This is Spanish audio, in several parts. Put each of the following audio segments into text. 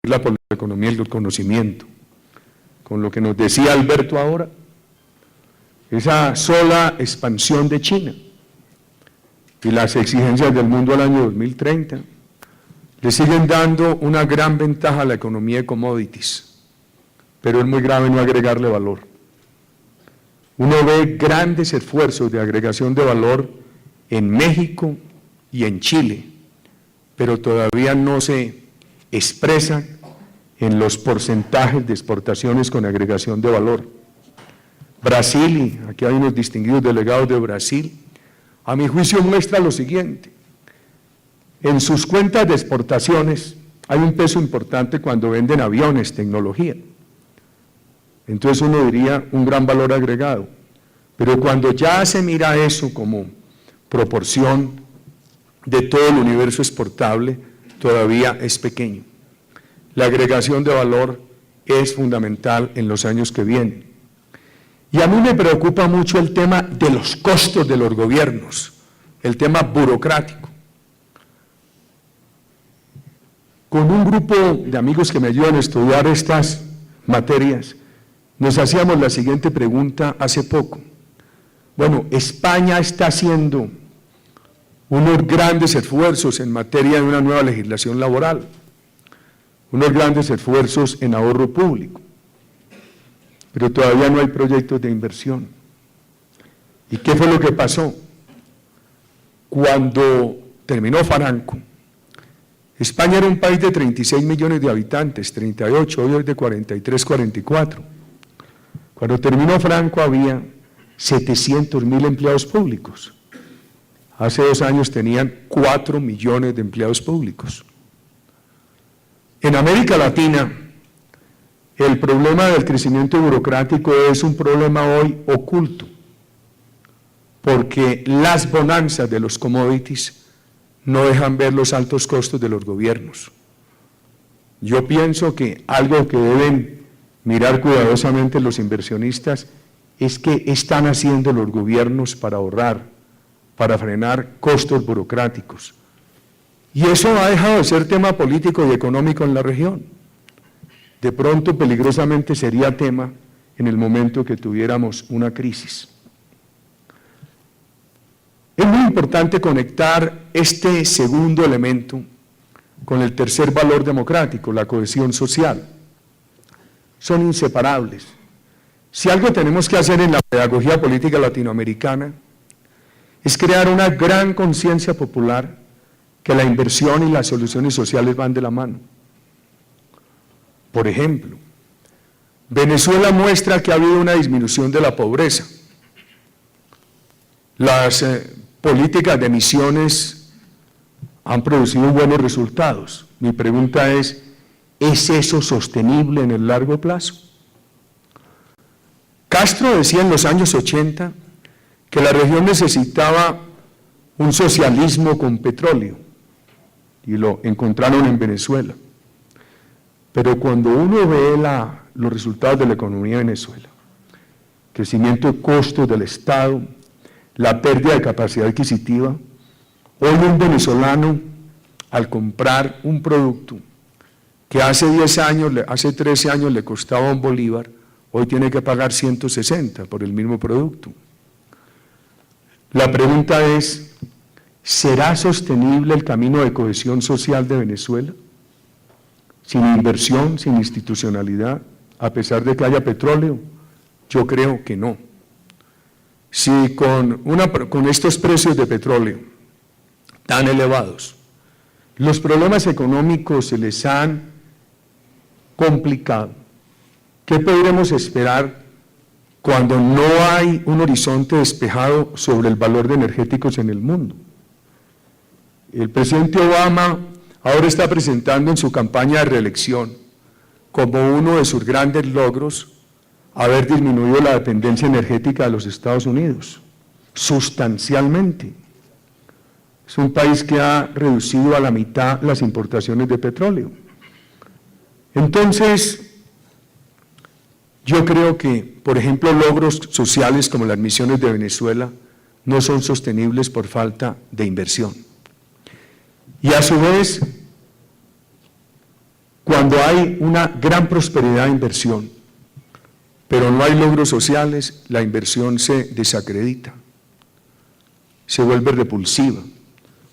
por la economía del conocimiento. Con lo que nos decía Alberto ahora, esa sola expansión de China y las exigencias del mundo al año 2030 le siguen dando una gran ventaja a la economía de commodities, pero es muy grave no agregarle valor. Uno ve grandes esfuerzos de agregación de valor en México y en Chile, pero todavía no se expresan en los porcentajes de exportaciones con agregación de valor. Brasil, y aquí hay unos distinguidos delegados de Brasil, a mi juicio muestra lo siguiente: en sus cuentas de exportaciones hay un peso importante cuando venden aviones, tecnología. Entonces uno diría un gran valor agregado, pero cuando ya se mira eso como proporción de todo el universo exportable, todavía es pequeño. La agregación de valor es fundamental en los años que vienen. Y a mí me preocupa mucho el tema de los costos de los gobiernos, el tema burocrático. Con un grupo de amigos que me ayudan a estudiar estas materias, nos hacíamos la siguiente pregunta hace poco. Bueno, España está haciendo unos grandes esfuerzos en materia de una nueva legislación laboral, unos grandes esfuerzos en ahorro público, pero todavía no hay proyectos de inversión. ¿Y qué fue lo que pasó? Cuando terminó Franco, España era un país de 36 millones de habitantes, 38, hoy es de 43, 44. Cuando terminó Franco había 700.000 empleados públicos. Hace 2 años tenían 4 millones de empleados públicos. En América Latina, el problema del crecimiento burocrático es un problema hoy oculto, porque las bonanzas de los commodities no dejan ver los altos costos de los gobiernos. Yo pienso que algo que deben mirar cuidadosamente los inversionistas es qué están haciendo los gobiernos para ahorrar, para frenar costos burocráticos. Y eso ha dejado de ser tema político y económico en la región. De pronto, peligrosamente sería tema en el momento que tuviéramos una crisis. Es muy importante conectar este segundo elemento con el tercer valor democrático, la cohesión social. Son inseparables. Si algo tenemos que hacer en la pedagogía política latinoamericana es crear una gran conciencia popular que la inversión y las soluciones sociales van de la mano. Por ejemplo, Venezuela muestra que ha habido una disminución de la pobreza. Las políticas de misiones han producido buenos resultados. Mi pregunta ¿es eso sostenible en el largo plazo? Castro decía en los años 80 que la región necesitaba un socialismo con petróleo, y lo encontraron en Venezuela. Pero cuando uno ve los resultados de la economía de Venezuela, crecimiento de costos del Estado, la pérdida de capacidad adquisitiva, hoy un venezolano al comprar un producto que hace 10 años, hace 13 años le costaba un bolívar, hoy tiene que pagar 160 por el mismo producto. La pregunta es, ¿será sostenible el camino de cohesión social de Venezuela? Sin inversión, sin institucionalidad, a pesar de que haya petróleo, yo creo que no. Si con estos precios de petróleo tan elevados, los problemas económicos se les han complicado, ¿qué podremos esperar cuando no hay un horizonte despejado sobre el valor de energéticos en el mundo? El presidente Obama ahora está presentando en su campaña de reelección como uno de sus grandes logros haber disminuido la dependencia energética de los Estados Unidos, sustancialmente. Es un país que ha reducido a la mitad las importaciones de petróleo. Entonces, yo creo que, por ejemplo, logros sociales como las misiones de Venezuela no son sostenibles por falta de inversión. Y a su vez, Cuando hay una gran prosperidad de inversión, pero no hay logros sociales, la inversión se desacredita, se vuelve repulsiva.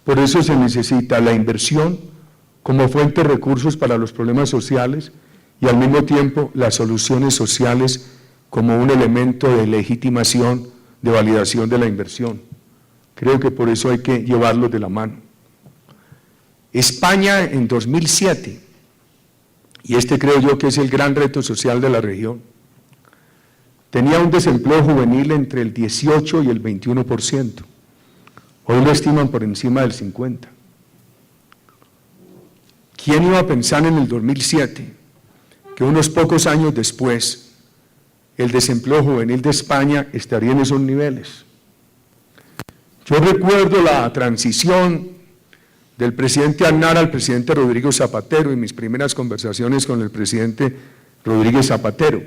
Por eso se necesita la inversión como fuente de recursos para los problemas sociales y al mismo tiempo las soluciones sociales como un elemento de legitimación, de validación de la inversión. Creo que por eso hay que llevarlos de la mano. España en 2007, y este creo yo que es el gran reto social de la región, tenía un desempleo juvenil entre el 18 y el 21%. Hoy lo estiman por encima del 50%. ¿Quién iba a pensar en el 2007 que unos pocos años después el desempleo juvenil de España estaría en esos niveles? Yo recuerdo la transición del presidente Aznar al presidente Rodrigo Zapatero y mis primeras conversaciones con el presidente Rodríguez Zapatero.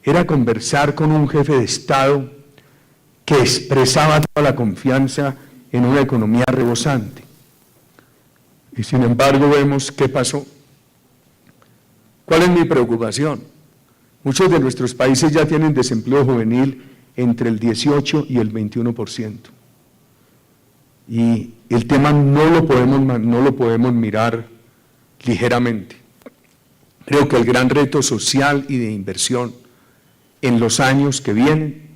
Era conversar con un jefe de Estado que expresaba toda la confianza en una economía rebosante. Y sin embargo vemos qué pasó. ¿Cuál es mi preocupación? Muchos de nuestros países ya tienen desempleo juvenil entre el 18 y el 21%. Y el tema no lo podemos mirar ligeramente. Creo que el gran reto social y de inversión en los años que vienen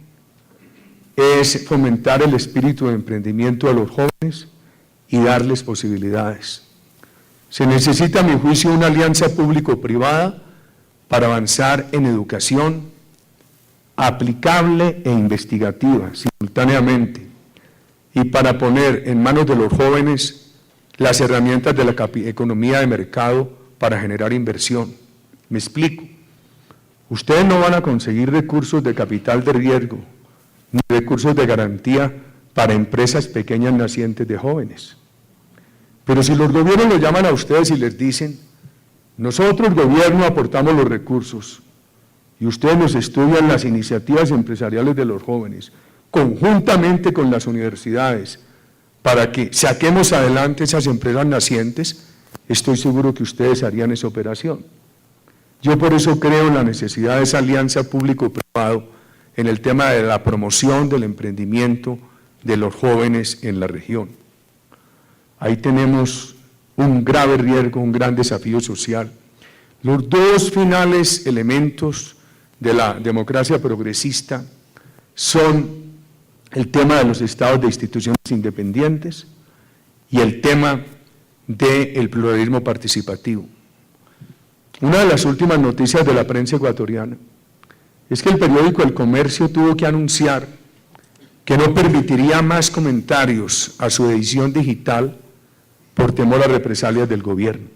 es fomentar el espíritu de emprendimiento a los jóvenes y darles posibilidades. Se necesita, a mi juicio, una alianza público-privada para avanzar en educación aplicable e investigativa simultáneamente y para poner en manos de los jóvenes las herramientas de la economía de mercado para generar inversión. Me explico. Ustedes no van a conseguir recursos de capital de riesgo ni recursos de garantía para empresas pequeñas nacientes de jóvenes. Pero si los gobiernos los llaman a ustedes y les dicen, nosotros, gobierno, aportamos los recursos y ustedes nos estudian las iniciativas empresariales de los jóvenes, conjuntamente con las universidades, para que saquemos adelante esas empresas nacientes, estoy seguro que ustedes harían esa operación. Yo por eso creo en la necesidad de esa alianza público-privado en el tema de la promoción del emprendimiento de los jóvenes en la región. Ahí tenemos un grave riesgo, un gran desafío social. Los dos finales elementos de la democracia progresista son el tema de los estados de instituciones independientes y el tema del pluralismo participativo. Una de las últimas noticias de la prensa ecuatoriana es que el periódico El Comercio tuvo que anunciar que no permitiría más comentarios a su edición digital por temor a represalias del gobierno.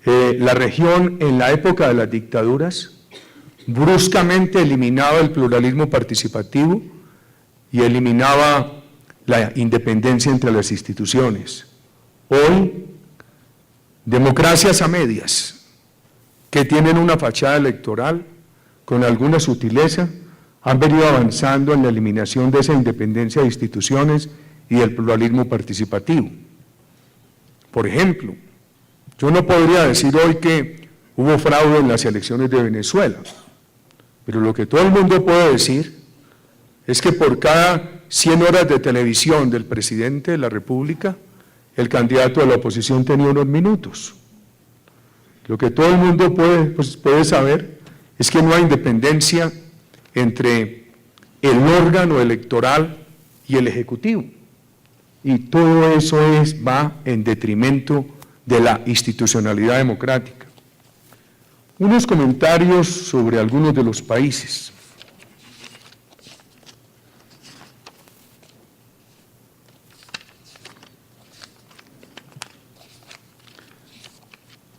La región, en la época de las dictaduras, bruscamente eliminaba el pluralismo participativo y eliminaba la independencia entre las instituciones. Hoy, democracias a medias, que tienen una fachada electoral con alguna sutileza, han venido avanzando en la eliminación de esa independencia de instituciones y del pluralismo participativo. Por ejemplo, yo no podría decir hoy que hubo fraude en las elecciones de Venezuela, pero lo que todo el mundo puede decir es que por cada 100 horas de televisión del presidente de la República, el candidato de la oposición tenía unos minutos. Lo que todo el mundo puede saber es que no hay independencia entre el órgano electoral y el ejecutivo. Y todo eso va en detrimento de la institucionalidad democrática. Unos comentarios sobre algunos de los países.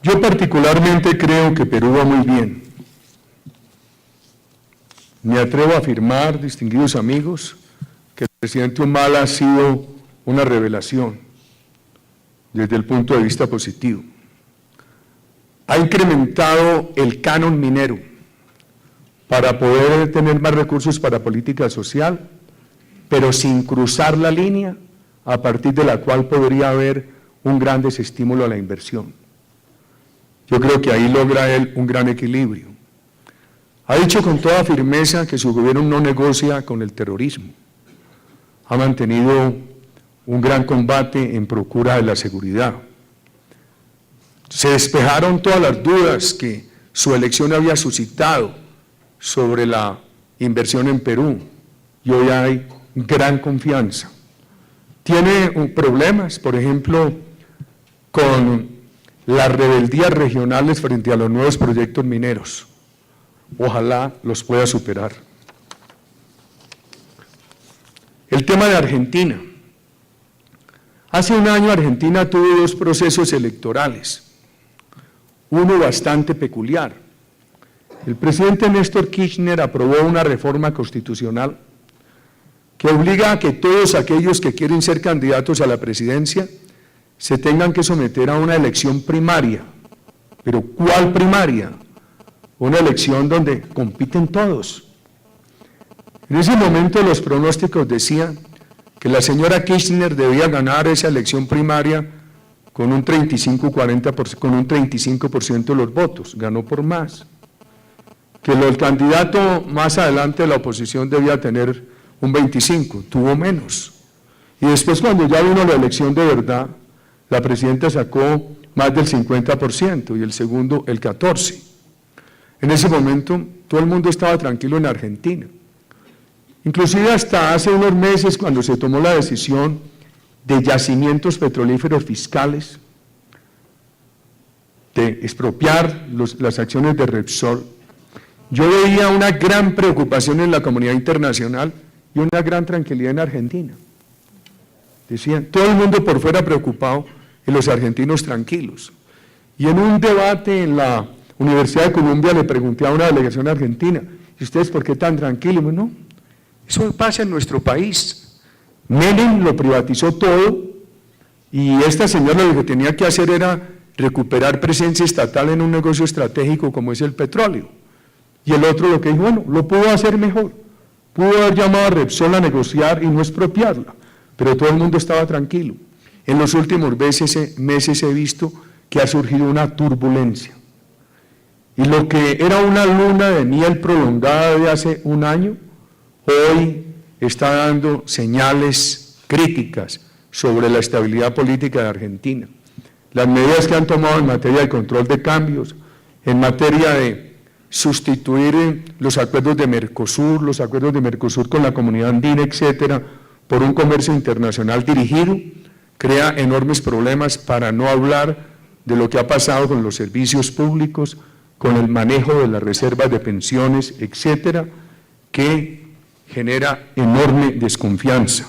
Yo particularmente creo que Perú va muy bien. Me atrevo a afirmar, distinguidos amigos, que el presidente Humala ha sido una revelación desde el punto de vista positivo. Ha incrementado el canon minero para poder tener más recursos para política social, pero sin cruzar la línea a partir de la cual podría haber un gran desestímulo a la inversión. Yo creo que ahí logra él un gran equilibrio. Ha dicho con toda firmeza que su gobierno no negocia con el terrorismo. Ha mantenido un gran combate en procura de la seguridad. Se despejaron todas las dudas que su elección había suscitado sobre la inversión en Perú y hoy hay gran confianza. Tiene problemas, por ejemplo, con las rebeldías regionales frente a los nuevos proyectos mineros. Ojalá los pueda superar. El tema de Argentina. Hace un año Argentina tuvo dos procesos electorales, uno bastante peculiar. El presidente Néstor Kirchner aprobó una reforma constitucional que obliga a que todos aquellos que quieren ser candidatos a la presidencia se tengan que someter a una elección primaria. ¿Pero cuál primaria? Una elección donde compiten todos. En ese momento los pronósticos decían que la señora Kirchner debía ganar esa elección primaria con un 35% de los votos, ganó por más. Que el candidato más adelante de la oposición debía tener un 25%, tuvo menos. Y después cuando ya vino la elección de verdad, la presidenta sacó más del 50% y el segundo el 14%. En ese momento todo el mundo estaba tranquilo en Argentina. Inclusive hasta hace unos meses cuando se tomó la decisión de yacimientos petrolíferos fiscales, de expropiar las acciones de Repsol, yo veía una gran preocupación en la comunidad internacional y una gran tranquilidad en Argentina. Decían, todo el mundo por fuera preocupado y los argentinos tranquilos. Y en un debate en la Universidad de Columbia le pregunté a una delegación argentina, ¿y ustedes por qué tan tranquilos? No, eso pasa en nuestro país. Menem lo privatizó todo y esta señora lo que tenía que hacer era recuperar presencia estatal en un negocio estratégico como es el petróleo. Y el otro lo que dijo, bueno, lo pudo hacer mejor, pudo haber llamado a Repsol a negociar y no expropiarla, pero todo el mundo estaba tranquilo. En los últimos meses he visto que ha surgido una turbulencia. Y lo que era una luna de miel prolongada de hace un año, hoy está dando señales críticas sobre la estabilidad política de Argentina. Las medidas que han tomado en materia de control de cambios, en materia de sustituir los acuerdos de Mercosur con la comunidad andina, etcétera, por un comercio internacional dirigido, crea enormes problemas, para no hablar de lo que ha pasado con los servicios públicos, con el manejo de las reservas de pensiones, etcétera, que genera enorme desconfianza.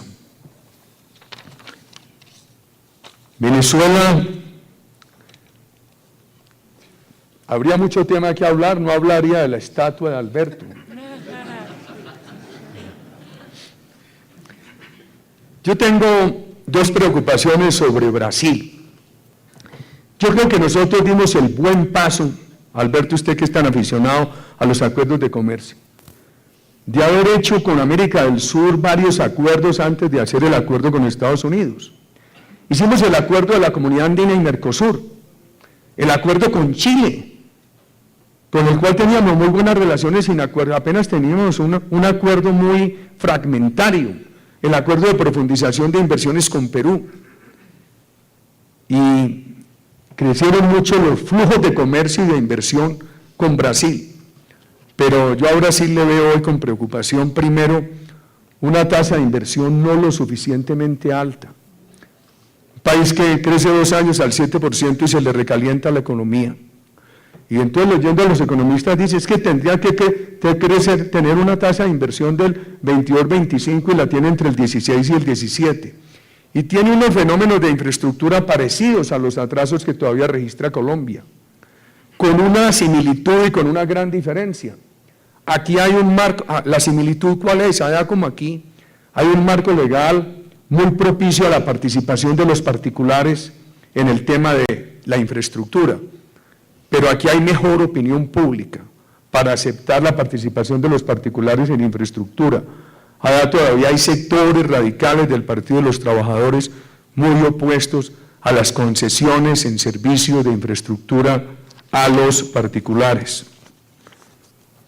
Venezuela, habría mucho tema que hablar, no hablaría de la estatua de Alberto. Yo tengo dos preocupaciones sobre Brasil. Yo creo que nosotros dimos el buen paso, Alberto, usted que es tan aficionado a los acuerdos de comercio, de haber hecho con América del Sur varios acuerdos antes de hacer el acuerdo con Estados Unidos. Hicimos el acuerdo de la Comunidad Andina y Mercosur, el acuerdo con Chile, con el cual teníamos muy buenas relaciones, sin acuerdo, apenas teníamos un acuerdo muy fragmentario, el acuerdo de profundización de inversiones con Perú. Y crecieron mucho los flujos de comercio y de inversión con Brasil. Pero yo a Brasil le veo hoy con preocupación, primero, una tasa de inversión no lo suficientemente alta. Un país que crece 2 años al 7% y se le recalienta la economía. Y entonces, leyendo a los economistas, dice, es que tendría que crecer, tener una tasa de inversión del 22-25 y la tiene entre el 16 y el 17. Y tiene unos fenómenos de infraestructura parecidos a los atrasos que todavía registra Colombia, con una similitud y con una gran diferencia. Aquí hay un marco, la similitud ¿cuál es? Allá como aquí, hay un marco legal muy propicio a la participación de los particulares en el tema de la infraestructura, pero aquí hay mejor opinión pública para aceptar la participación de los particulares en infraestructura. Allá todavía hay sectores radicales del Partido de los Trabajadores muy opuestos a las concesiones en servicio de infraestructura a los particulares.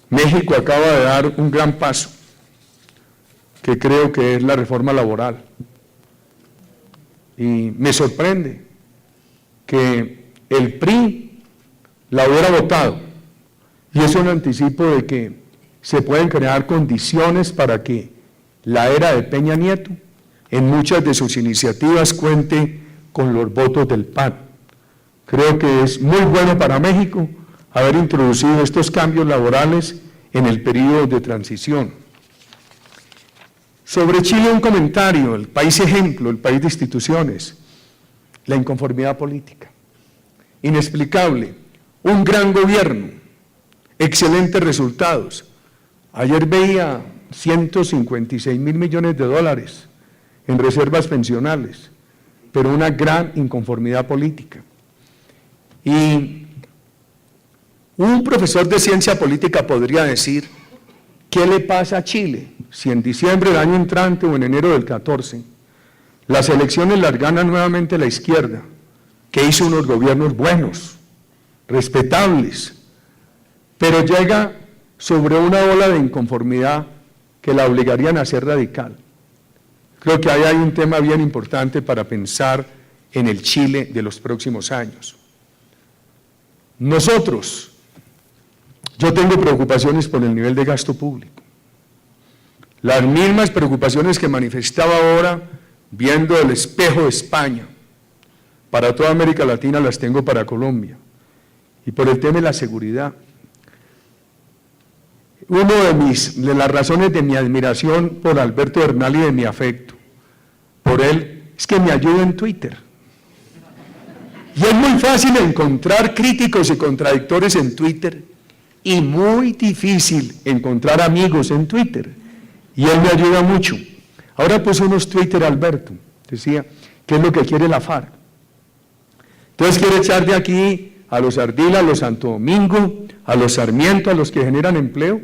México acaba de dar un gran paso, que creo que es la reforma laboral. Y me sorprende que el PRI la hubiera votado, y es un anticipo de que se pueden crear condiciones para que la era de Peña Nieto, en muchas de sus iniciativas, cuente con los votos del PAN. Creo que es muy bueno para México haber introducido estos cambios laborales en el periodo de transición. Sobre Chile un comentario, el país ejemplo, el país de instituciones, la inconformidad política, inexplicable, un gran gobierno, excelentes resultados. Ayer veía 156.000 millones de dólares en reservas pensionales, pero una gran inconformidad política. Y un profesor de ciencia política podría decir, ¿qué le pasa a Chile si en diciembre del año entrante o en enero del 14 las elecciones las gana nuevamente la izquierda, que hizo unos gobiernos buenos, respetables, pero llega sobre una ola de inconformidad que la obligarían a ser radical? Creo que ahí hay un tema bien importante para pensar en el Chile de los próximos años. Nosotros, yo tengo preocupaciones por el nivel de gasto público. Las mismas preocupaciones que manifestaba ahora viendo el espejo de España. Para toda América Latina las tengo para Colombia. Y por el tema de la seguridad. Una de las razones de mi admiración por Alberto Bernal y de mi afecto por él es que me ayuda en Twitter. Y es muy fácil encontrar críticos y contradictores en Twitter y muy difícil encontrar amigos en Twitter. Y él me ayuda mucho. Ahora puso unos Twitter Alberto, decía, ¿qué es lo que quiere la FARC? Entonces quiere echar de aquí a los Ardila, a los Santo Domingo, a los Sarmiento, a los que generan empleo,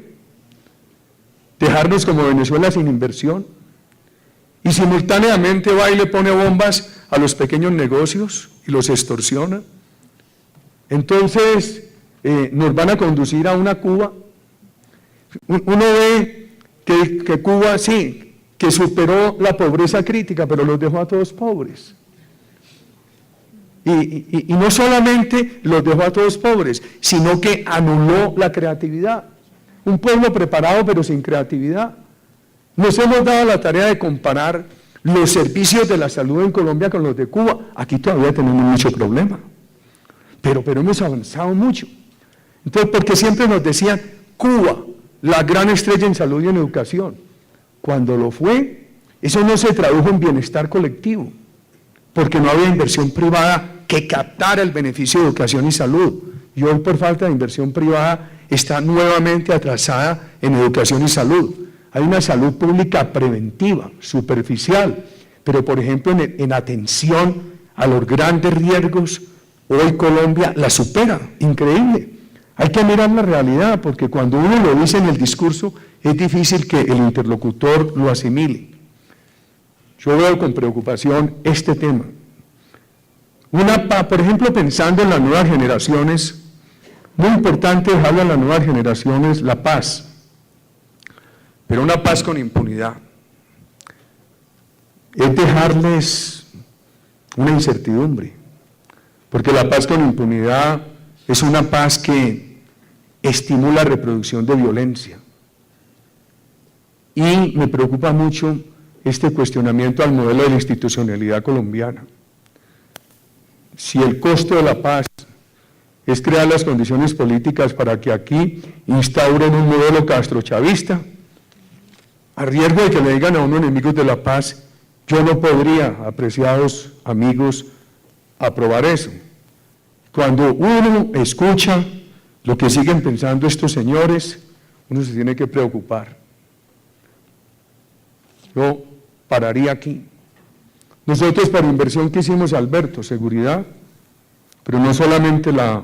dejarnos como Venezuela sin inversión, y simultáneamente va y le pone bombas a los pequeños negocios y los extorsiona. Entonces nos van a conducir a una Cuba. Uno ve que Cuba sí, que superó la pobreza crítica, pero los dejó a todos pobres. Y no solamente los dejó a todos pobres, sino que anuló la creatividad. Un pueblo preparado pero sin creatividad. Nos hemos dado la tarea de comparar los servicios de la salud en Colombia con los de Cuba. Aquí todavía tenemos mucho problema, pero hemos avanzado mucho. Entonces, porque siempre nos decían, Cuba, la gran estrella en salud y en educación. Cuando lo fue, eso no se tradujo en bienestar colectivo, porque no había inversión privada que captara el beneficio de educación y salud. Y hoy, por falta de inversión privada, está nuevamente atrasada en educación y salud. Hay una salud pública preventiva, superficial, pero por ejemplo en atención a los grandes riesgos, hoy Colombia la supera, increíble. Hay que mirar la realidad, porque cuando uno lo dice en el discurso, es difícil que el interlocutor lo asimile. Yo veo con preocupación este tema. Por ejemplo, pensando en las nuevas generaciones, muy importante dejarle a las nuevas generaciones la paz, pero una paz con impunidad. Es dejarles una incertidumbre, porque la paz con impunidad es una paz que estimula la reproducción de violencia. Y me preocupa mucho este cuestionamiento al modelo de la institucionalidad colombiana. Si el costo de la paz es crear las condiciones políticas para que aquí instauren un modelo castrochavista, a riesgo de que le digan a uno enemigos de la paz, yo no podría, apreciados amigos, aprobar eso. Cuando uno escucha lo que siguen pensando estos señores, uno se tiene que preocupar. Yo pararía aquí. Nosotros para inversión que hicimos, Alberto, seguridad, pero no solamente la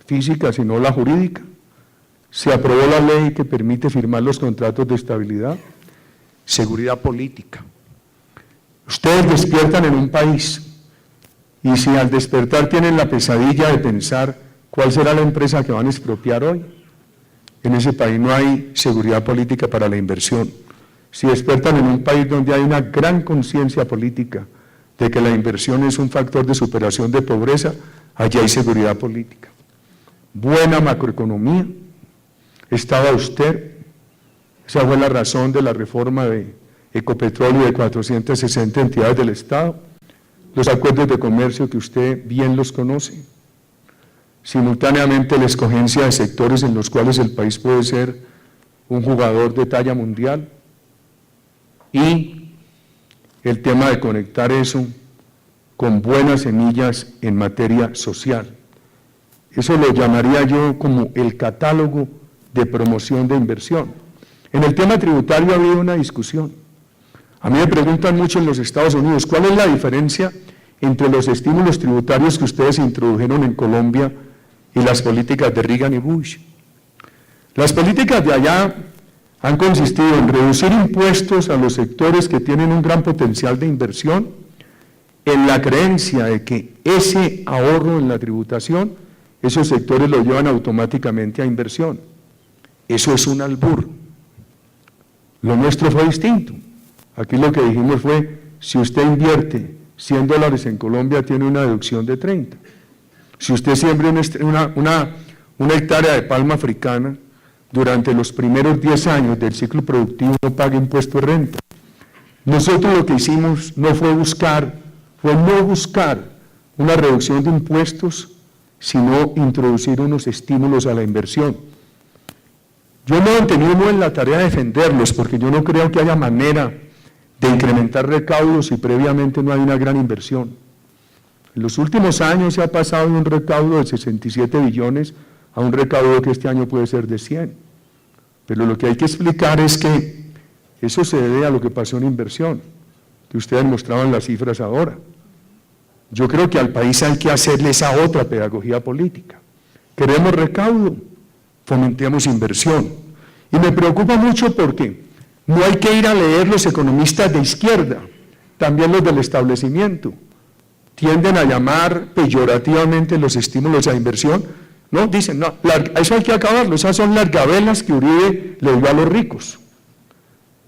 física, sino la jurídica. Se aprobó la ley que permite firmar los contratos de estabilidad, seguridad política. Ustedes despiertan en un país y si al despertar tienen la pesadilla de pensar ¿cuál será la empresa que van a expropiar hoy? En ese país no hay seguridad política para la inversión. Si despertan en un país donde hay una gran conciencia política de que la inversión es un factor de superación de pobreza, allí hay seguridad política. Buena macroeconomía, Estado austero, esa fue la razón de la reforma de Ecopetróleo de 460 entidades del Estado, los acuerdos de comercio que usted bien los conoce, simultáneamente la escogencia de sectores en los cuales el país puede ser un jugador de talla mundial y el tema de conectar eso con buenas semillas en materia social. Eso lo llamaría yo como el catálogo de promoción de inversión. En el tema tributario ha habido una discusión. A mí me preguntan mucho en los Estados Unidos, ¿cuál es la diferencia entre los estímulos tributarios que ustedes introdujeron en Colombia y las políticas de Reagan y Bush? Las políticas de allá han consistido en reducir impuestos a los sectores que tienen un gran potencial de inversión, en la creencia de que ese ahorro en la tributación, esos sectores lo llevan automáticamente a inversión. Eso es un albur. Lo nuestro fue distinto. Aquí lo que dijimos fue, si usted invierte $100 en Colombia, tiene una deducción de 30. Si usted siembra una hectárea de palma africana, durante los primeros 10 años del ciclo productivo no paga impuesto de renta. Nosotros lo que hicimos no fue no buscar una reducción de impuestos, sino introducir unos estímulos a la inversión. Yo me he mantenido en la tarea de defenderlos, porque yo no creo que haya manera de incrementar recaudos si previamente no hay una gran inversión. En los últimos años se ha pasado de un recaudo de 67 billones a un recaudo que este año puede ser de 100. Pero lo que hay que explicar es que eso se debe a lo que pasó en inversión, que ustedes mostraban las cifras ahora. Yo creo que al país hay que hacerle esa otra pedagogía política. Queremos recaudo, fomentemos inversión. Y me preocupa mucho porque no hay que ir a leer los economistas de izquierda, también los del establecimiento. Tienden a llamar peyorativamente los estímulos a inversión. No, dicen, no, eso hay que acabarlo, esas son las gabelas que Uribe le dio a los ricos.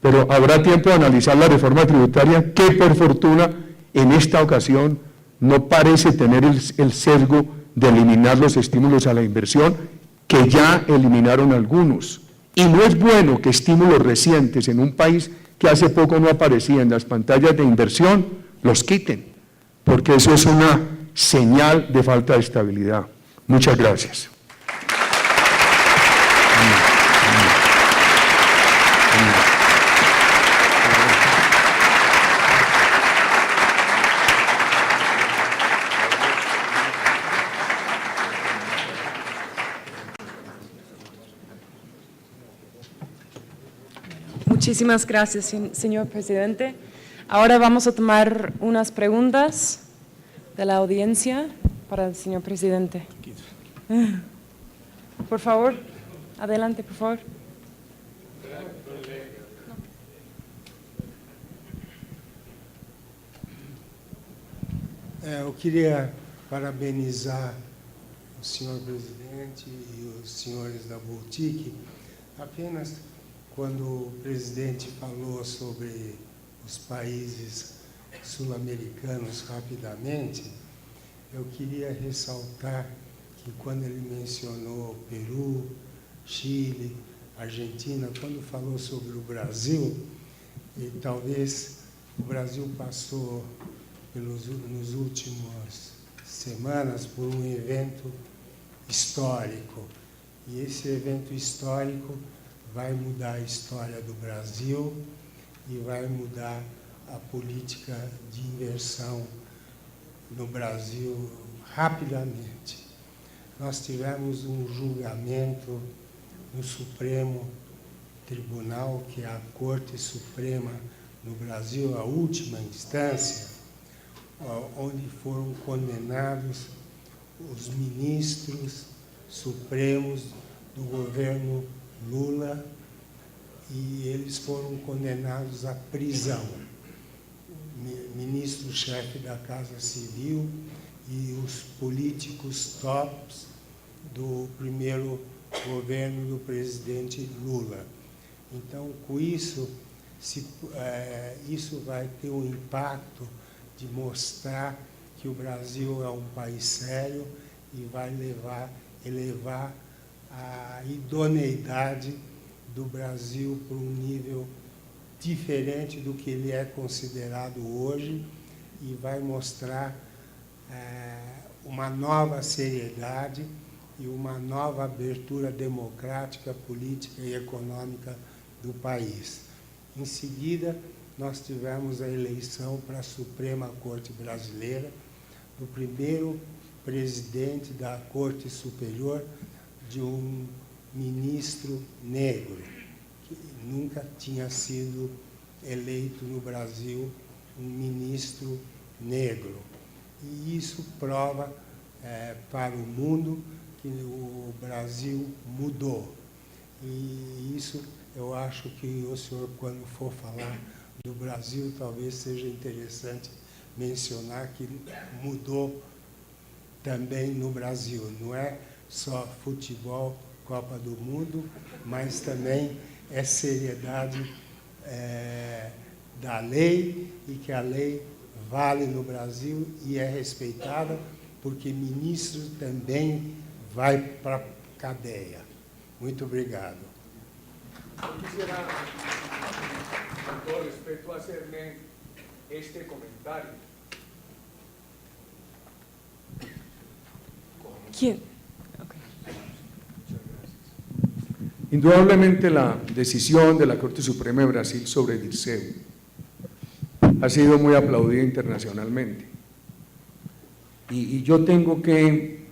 Pero habrá tiempo de analizar la reforma tributaria que por fortuna en esta ocasión no parece tener el sesgo de eliminar los estímulos a la inversión, que ya eliminaron algunos. Y no es bueno que estímulos recientes en un país que hace poco no aparecía en las pantallas de inversión, los quiten, porque eso es una señal de falta de estabilidad. Muchas gracias. Muchísimas gracias, señor presidente. Ahora vamos a tomar unas preguntas de la audiencia para el señor presidente. Por favor, adelante, por favor. Eu queria parabenizar o senhor presidente e os senhores da Baltic. Apenas quando o presidente falou sobre os países sul-americanos rapidamente, eu queria ressaltar que quando ele mencionou Peru, Chile, Argentina, quando falou sobre o Brasil, e talvez o Brasil passou nos últimas semanas por um evento histórico. E esse evento histórico vai mudar a história do Brasil e vai mudar a política de inversão no Brasil rapidamente. Nós tivemos um julgamento no Supremo Tribunal, que é a Corte Suprema no Brasil, a última instância, onde foram condenados os ministros supremos do governo Lula, e eles foram condenados à prisão. Ministro-chefe da Casa Civil e os políticos tops do primeiro governo do presidente Lula. Então, com isso, isso vai ter um impacto de mostrar que o Brasil é um país sério e vai elevar a idoneidade do Brasil para um nível diferente do que ele é considerado hoje e vai mostrar uma nova seriedade e uma nova abertura democrática, política e econômica do país. Em seguida, nós tivemos a eleição para a Suprema Corte Brasileira, do primeiro presidente da Corte Superior, de um ministro negro, que nunca tinha sido eleito no Brasil um ministro negro. E isso prova para o mundo que o Brasil mudou. E isso eu acho que o senhor, quando for falar do Brasil, talvez seja interessante mencionar que mudou também no Brasil. Não é só futebol, Copa do Mundo, mas também é seriedade da lei e que a lei vale no Brasil e é respeitada, porque ministro também vai para a cadeia. Muito obrigado. Yo quisiera, con todo respeto, hacerle este comentario. ¿Quién? Okay. Indudablemente la decisión de la Corte Suprema de Brasil sobre Dirceu ha sido muy aplaudida internacionalmente. Y yo tengo que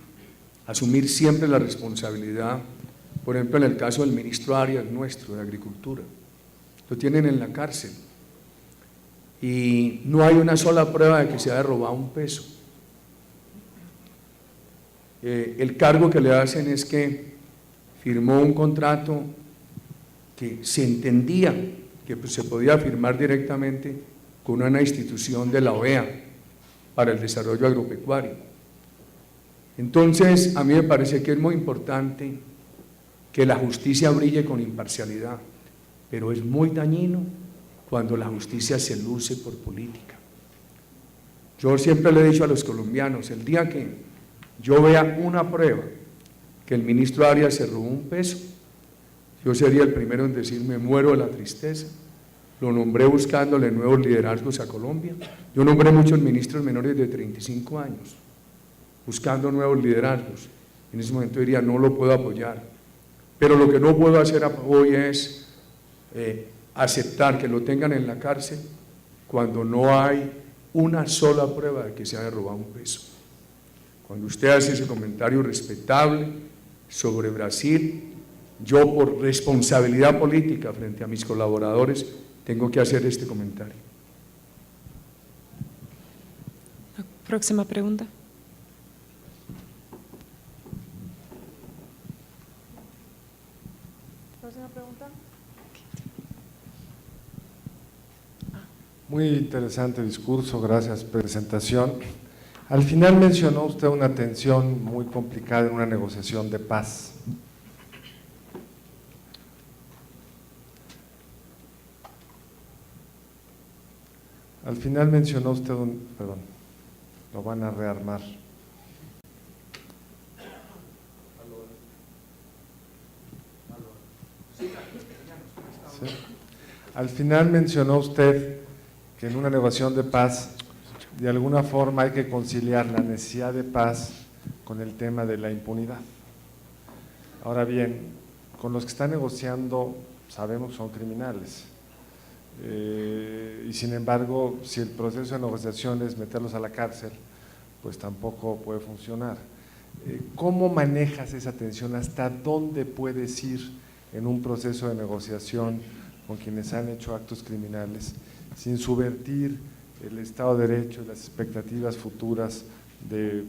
asumir siempre la responsabilidad, por ejemplo, en el caso del ministro Arias nuestro, de Agricultura. Lo tienen en la cárcel y no hay una sola prueba de que se haya robado un peso. El cargo que le hacen es que firmó un contrato que se entendía que se podía firmar directamente con una institución de la OEA para el desarrollo agropecuario. Entonces, a mí me parece que es muy importante que la justicia brille con imparcialidad, pero es muy dañino cuando la justicia se luce por política. Yo siempre le he dicho a los colombianos, el día que yo vea una prueba que el ministro Arias se robó un peso, yo sería el primero en decir, me muero de la tristeza. Lo nombré buscándole nuevos liderazgos a Colombia. Yo nombré muchos ministros menores de 35 años, buscando nuevos liderazgos. En ese momento diría, no lo puedo apoyar. Pero lo que no puedo hacer hoy es aceptar que lo tengan en la cárcel cuando no hay una sola prueba de que se haya robado un peso. Cuando usted hace ese comentario respetable sobre Brasil, yo por responsabilidad política frente a mis colaboradores tengo que hacer este comentario. La próxima pregunta. Próxima pregunta. Muy interesante discurso, gracias presentación. Al final mencionó usted una tensión muy complicada en una negociación de paz. Al final mencionó usted perdón, lo van a rearmar. ¿Sí? Al final mencionó usted que en una negociación de paz, de alguna forma hay que conciliar la necesidad de paz con el tema de la impunidad. Ahora bien, con los que están negociando sabemos que son criminales. Y sin embargo, si el proceso de negociación es meterlos a la cárcel, pues tampoco puede funcionar. ¿Cómo manejas esa tensión? ¿Hasta dónde puedes ir en un proceso de negociación con quienes han hecho actos criminales sin subvertir el Estado de Derecho y las expectativas futuras de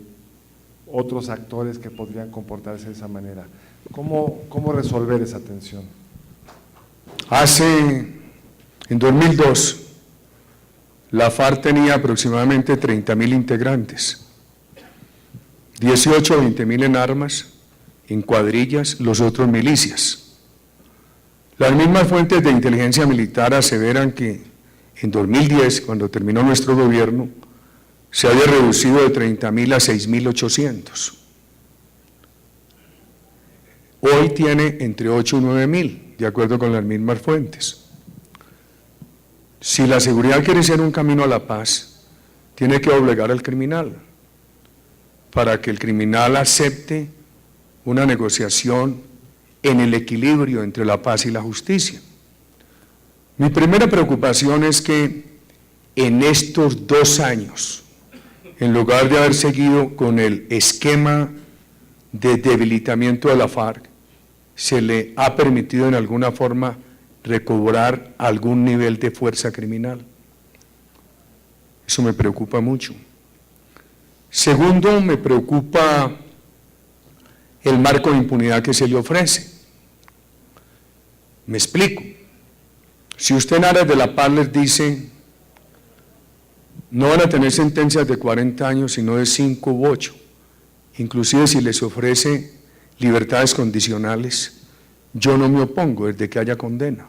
otros actores que podrían comportarse de esa manera? ¿Cómo resolver esa tensión? En 2002, la FARC tenía aproximadamente 30.000 integrantes, 18 o 20.000 en armas en cuadrillas, los otros milicias. Las mismas fuentes de inteligencia militar aseveran que en 2010, cuando terminó nuestro gobierno, se había reducido de 30.000 a 6.800. Hoy tiene entre 8 y 9.000, de acuerdo con las mismas fuentes. Si la seguridad quiere ser un camino a la paz, tiene que obligar al criminal, para que el criminal acepte una negociación en el equilibrio entre la paz y la justicia. Mi primera preocupación es que en estos 2 años, en lugar de haber seguido con el esquema de debilitamiento de la FARC, se le ha permitido en alguna forma recobrar algún nivel de fuerza criminal. Eso me preocupa mucho. Segundo, me preocupa el marco de impunidad que se le ofrece. Me explico. Si usted en aras de la paz les dice, no van a tener sentencias de 40 años, sino de 5 u 8, inclusive si les ofrece libertades condicionales, yo no me opongo desde que haya condena.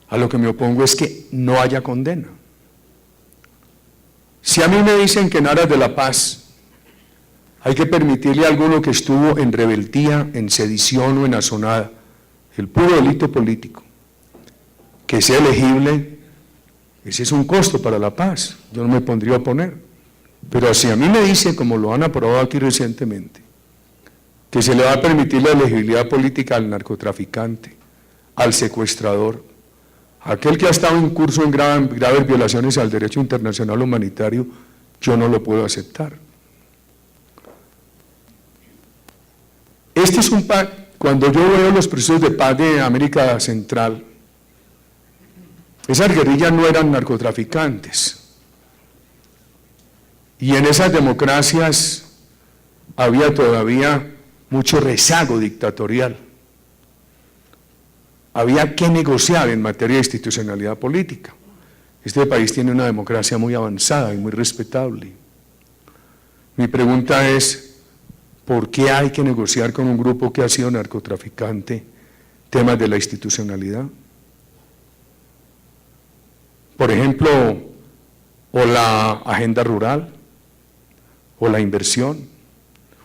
A lo que me opongo es que no haya condena. Si a mí me dicen que en aras de la paz hay que permitirle a alguno que estuvo en rebeldía, en sedición o en asonada, el puro delito político, que sea elegible, ese es un costo para la paz, yo no me pondría a oponer. Pero si a mí me dicen, como lo han aprobado aquí recientemente, que se le va a permitir la elegibilidad política al narcotraficante, al secuestrador, a aquel que ha estado en curso en graves violaciones al derecho internacional humanitario, yo no lo puedo aceptar. Este es un pacto. Cuando yo veo los procesos de paz de América Central, esas guerrillas no eran narcotraficantes. Y en esas democracias había todavía mucho rezago dictatorial. Había que negociar en materia de institucionalidad política. Este país tiene una democracia muy avanzada y muy respetable. Mi pregunta es, ¿por qué hay que negociar con un grupo que ha sido narcotraficante temas de la institucionalidad? Por ejemplo, o la agenda rural, o la inversión,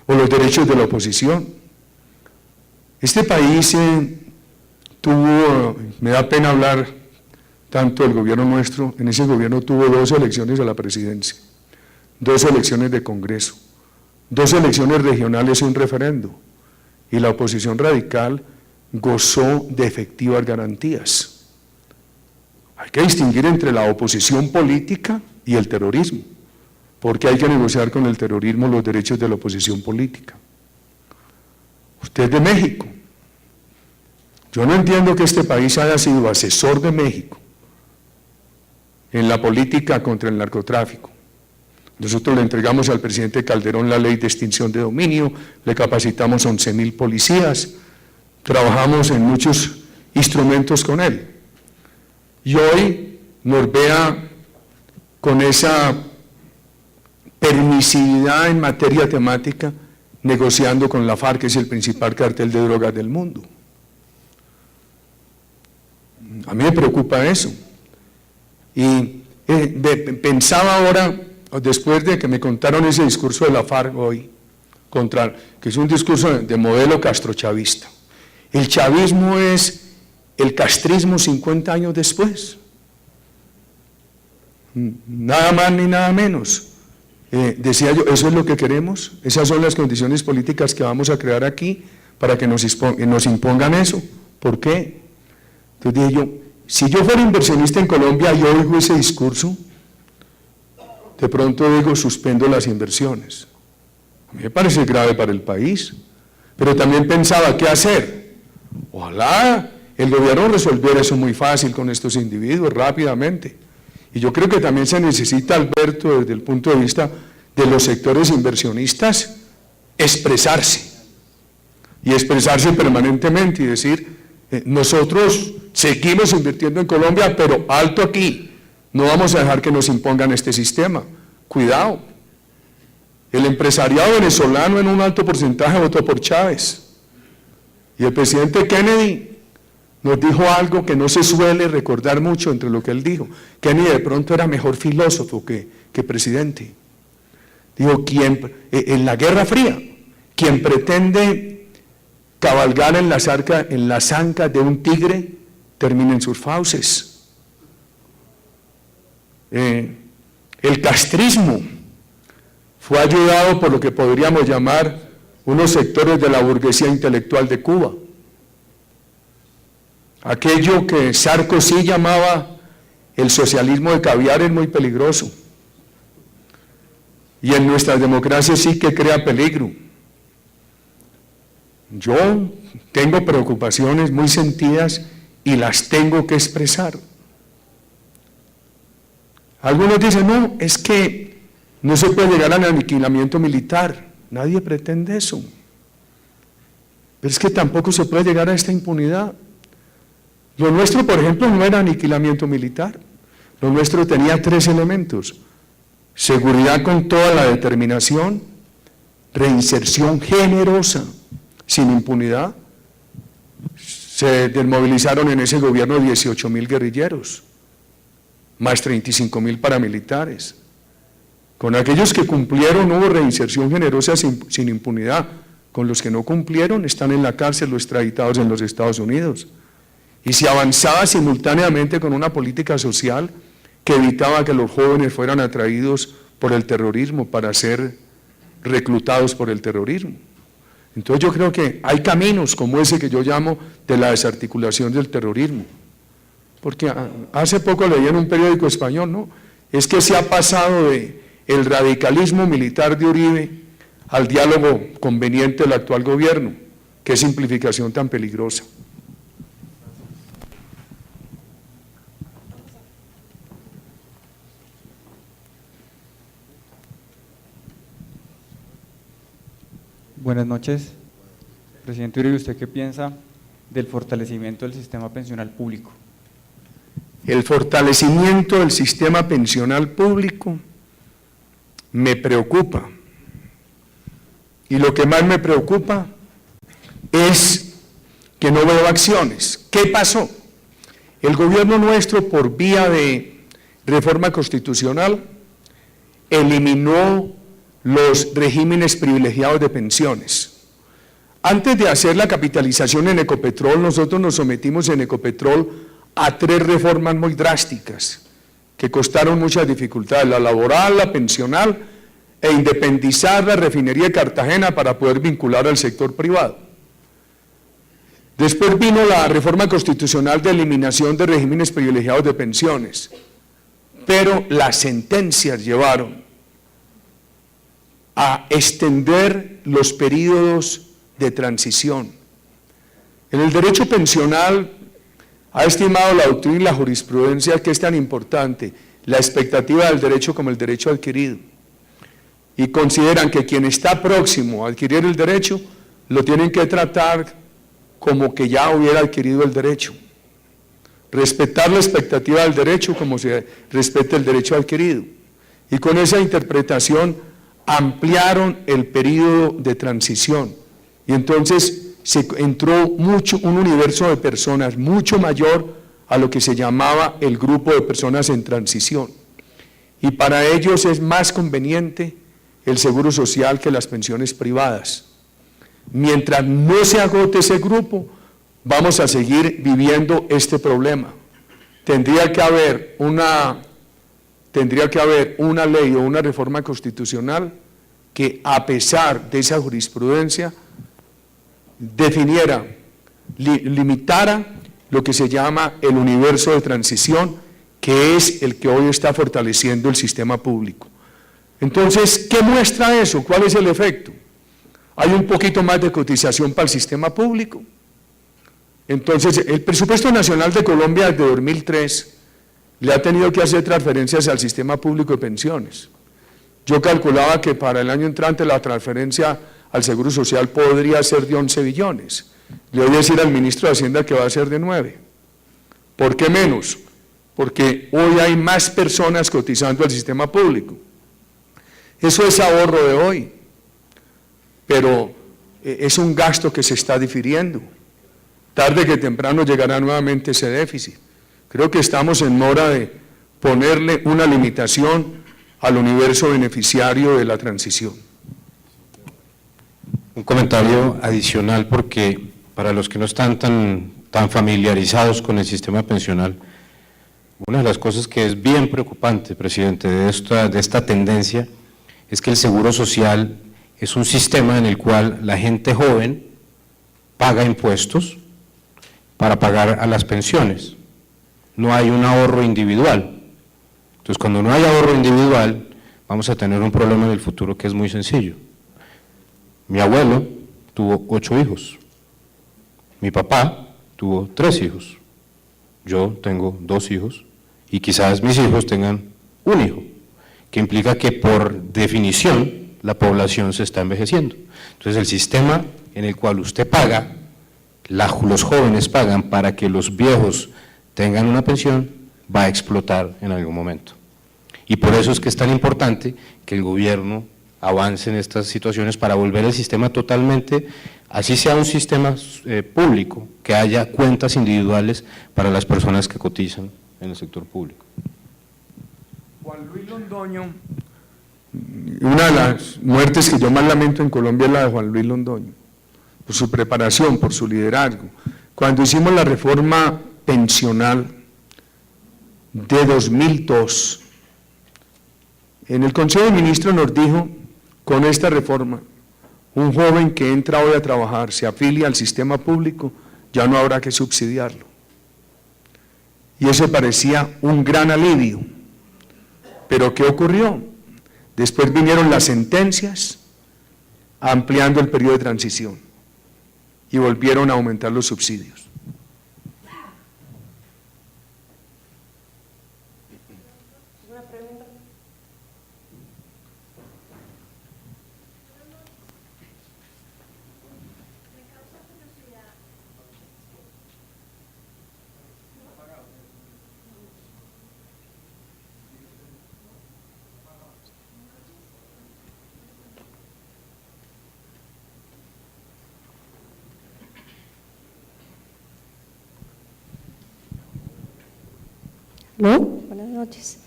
o los derechos de la oposición. Este país tuvo, me da pena hablar tanto del gobierno nuestro, en ese gobierno tuvo 2 elecciones a la presidencia, 2 elecciones de Congreso, 2 elecciones regionales y un referendo, y la oposición radical gozó de efectivas garantías. Hay que distinguir entre la oposición política y el terrorismo, porque hay que negociar con el terrorismo los derechos de la oposición política. Usted es de México. Yo no entiendo que este país haya sido asesor de México en la política contra el narcotráfico. Nosotros le entregamos al presidente Calderón la ley de extinción de dominio, le capacitamos 11.000 policías, trabajamos en muchos instrumentos con él. Y hoy nos vea con esa permisividad en materia temática, negociando con la FARC, que es el principal cartel de drogas del mundo. A mí me preocupa eso. Y pensaba ahora, después de que me contaron ese discurso de la FARC hoy, que es un discurso de modelo castrochavista. El chavismo es el castrismo 50 años después. Nada más ni nada menos. Decía yo, ¿eso es lo que queremos? ¿Esas son las condiciones políticas que vamos a crear aquí para que nos impongan eso? ¿Por qué? Entonces dije yo, si yo fuera inversionista en Colombia y oigo ese discurso, de pronto digo, suspendo las inversiones. A mí me parece grave para el país, pero también pensaba, ¿qué hacer? Ojalá el gobierno resolviera eso muy fácil con estos individuos, rápidamente. Y yo creo que también se necesita, Alberto, desde el punto de vista de los sectores inversionistas, expresarse. Y expresarse permanentemente y decir, nosotros seguimos invirtiendo en Colombia, pero alto aquí, no vamos a dejar que nos impongan este sistema. Cuidado. El empresariado venezolano en un alto porcentaje votó por Chávez. Y el presidente Kennedy nos dijo algo que no se suele recordar mucho entre lo que él dijo. Kennedy de pronto era mejor filósofo que presidente. Dijo, en la Guerra Fría, quien pretende cabalgar en las ancas de un tigre, termina en sus fauces. El castrismo fue ayudado por lo que podríamos llamar unos sectores de la burguesía intelectual de Cuba. Aquello que Sarkozy llamaba el socialismo de caviar es muy peligroso. Y en nuestras democracias sí que crea peligro. Yo tengo preocupaciones muy sentidas y las tengo que expresar. Algunos dicen, no, es que no se puede llegar al aniquilamiento militar. Nadie pretende eso. Pero es que tampoco se puede llegar a esta impunidad. Lo nuestro, por ejemplo, no era aniquilamiento militar. Lo nuestro tenía 3 elementos: seguridad con toda la determinación, reinserción generosa, sin impunidad. Se desmovilizaron en ese gobierno 18.000 guerrilleros, más 35.000 paramilitares. Con aquellos que cumplieron hubo reinserción generosa sin impunidad. Con los que no cumplieron están en la cárcel o extraditados en los Estados Unidos. Y se avanzaba simultáneamente con una política social que evitaba que los jóvenes fueran atraídos por el terrorismo para ser reclutados por el terrorismo. Entonces yo creo que hay caminos como ese que yo llamo de la desarticulación del terrorismo. Porque hace poco leí en un periódico español, ¿no? Es que se ha pasado de el radicalismo militar de Uribe al diálogo conveniente del actual gobierno. Qué simplificación tan peligrosa. Buenas noches. Presidente Uribe, ¿usted qué piensa del fortalecimiento del sistema pensional público? El fortalecimiento del sistema pensional público me preocupa. Y lo que más me preocupa es que no veo acciones. ¿Qué pasó? El gobierno nuestro, por vía de reforma constitucional, eliminó los regímenes privilegiados de pensiones. Antes de hacer la capitalización en Ecopetrol, nosotros nos sometimos en Ecopetrol a 3 reformas muy drásticas que costaron muchas dificultades: la laboral, la pensional e independizar la refinería de Cartagena para poder vincular al sector privado. Después vino la reforma constitucional de eliminación de regímenes privilegiados de pensiones, pero las sentencias llevaron a extender los periodos de transición. En el derecho pensional ha estimado la doctrina y la jurisprudencia que es tan importante la expectativa del derecho como el derecho adquirido, y consideran que quien está próximo a adquirir el derecho lo tienen que tratar como que ya hubiera adquirido el derecho, respetar la expectativa del derecho como se respeta el derecho adquirido, y con esa interpretación ampliaron el periodo de transición, y entonces se entró un universo de personas mucho mayor a lo que se llamaba el grupo de personas en transición, y para ellos es más conveniente el seguro social que las pensiones privadas. Mientras no se agote ese grupo, vamos a seguir viviendo este problema. Tendría que haber una ley o una reforma constitucional que, a pesar de esa jurisprudencia, definiera, limitara lo que se llama el universo de transición, que es el que hoy está fortaleciendo el sistema público. Entonces, ¿qué muestra eso? ¿Cuál es el efecto? Hay un poquito más de cotización para el sistema público. Entonces, el presupuesto nacional de Colombia desde 2003 le ha tenido que hacer transferencias al sistema público de pensiones. Yo calculaba que para el año entrante la transferencia al Seguro Social podría ser de 11 billones. Le voy a decir al ministro de Hacienda que va a ser de 9. ¿Por qué menos? Porque hoy hay más personas cotizando al sistema público. Eso es ahorro de hoy, pero es un gasto que se está difiriendo. Tarde que temprano llegará nuevamente ese déficit. Creo que estamos en hora de ponerle una limitación al universo beneficiario de la transición. Un comentario adicional, porque para los que no están tan familiarizados con el sistema pensional, una de las cosas que es bien preocupante, presidente, de esta tendencia, es que el seguro social es un sistema en el cual la gente joven paga impuestos para pagar a las pensiones. No hay un ahorro individual. Entonces, cuando no hay ahorro individual, vamos a tener un problema en el futuro que es muy sencillo. Mi abuelo tuvo 8 hijos, mi papá tuvo 3 hijos, yo tengo 2 hijos y quizás mis hijos tengan un hijo, que implica que por definición la población se está envejeciendo. Entonces el sistema en el cual usted paga, los jóvenes pagan para que los viejos tengan una pensión, va a explotar en algún momento. Y por eso es que es tan importante que el gobierno avance en estas situaciones para volver el sistema totalmente, así sea un sistema público, que haya cuentas individuales para las personas que cotizan en el sector público. Juan Luis Londoño, una de las muertes que yo más lamento en Colombia es la de Juan Luis Londoño, por su preparación, por su liderazgo. Cuando hicimos la reforma pensional de 2002, en el Consejo de Ministros nos dijo, con esta reforma, un joven que entra hoy a trabajar, se afilia al sistema público, ya no habrá que subsidiarlo. Y eso parecía un gran alivio. Pero ¿qué ocurrió? Después vinieron las sentencias ampliando el periodo de transición y volvieron a aumentar los subsidios. ¿No? Buenas noches.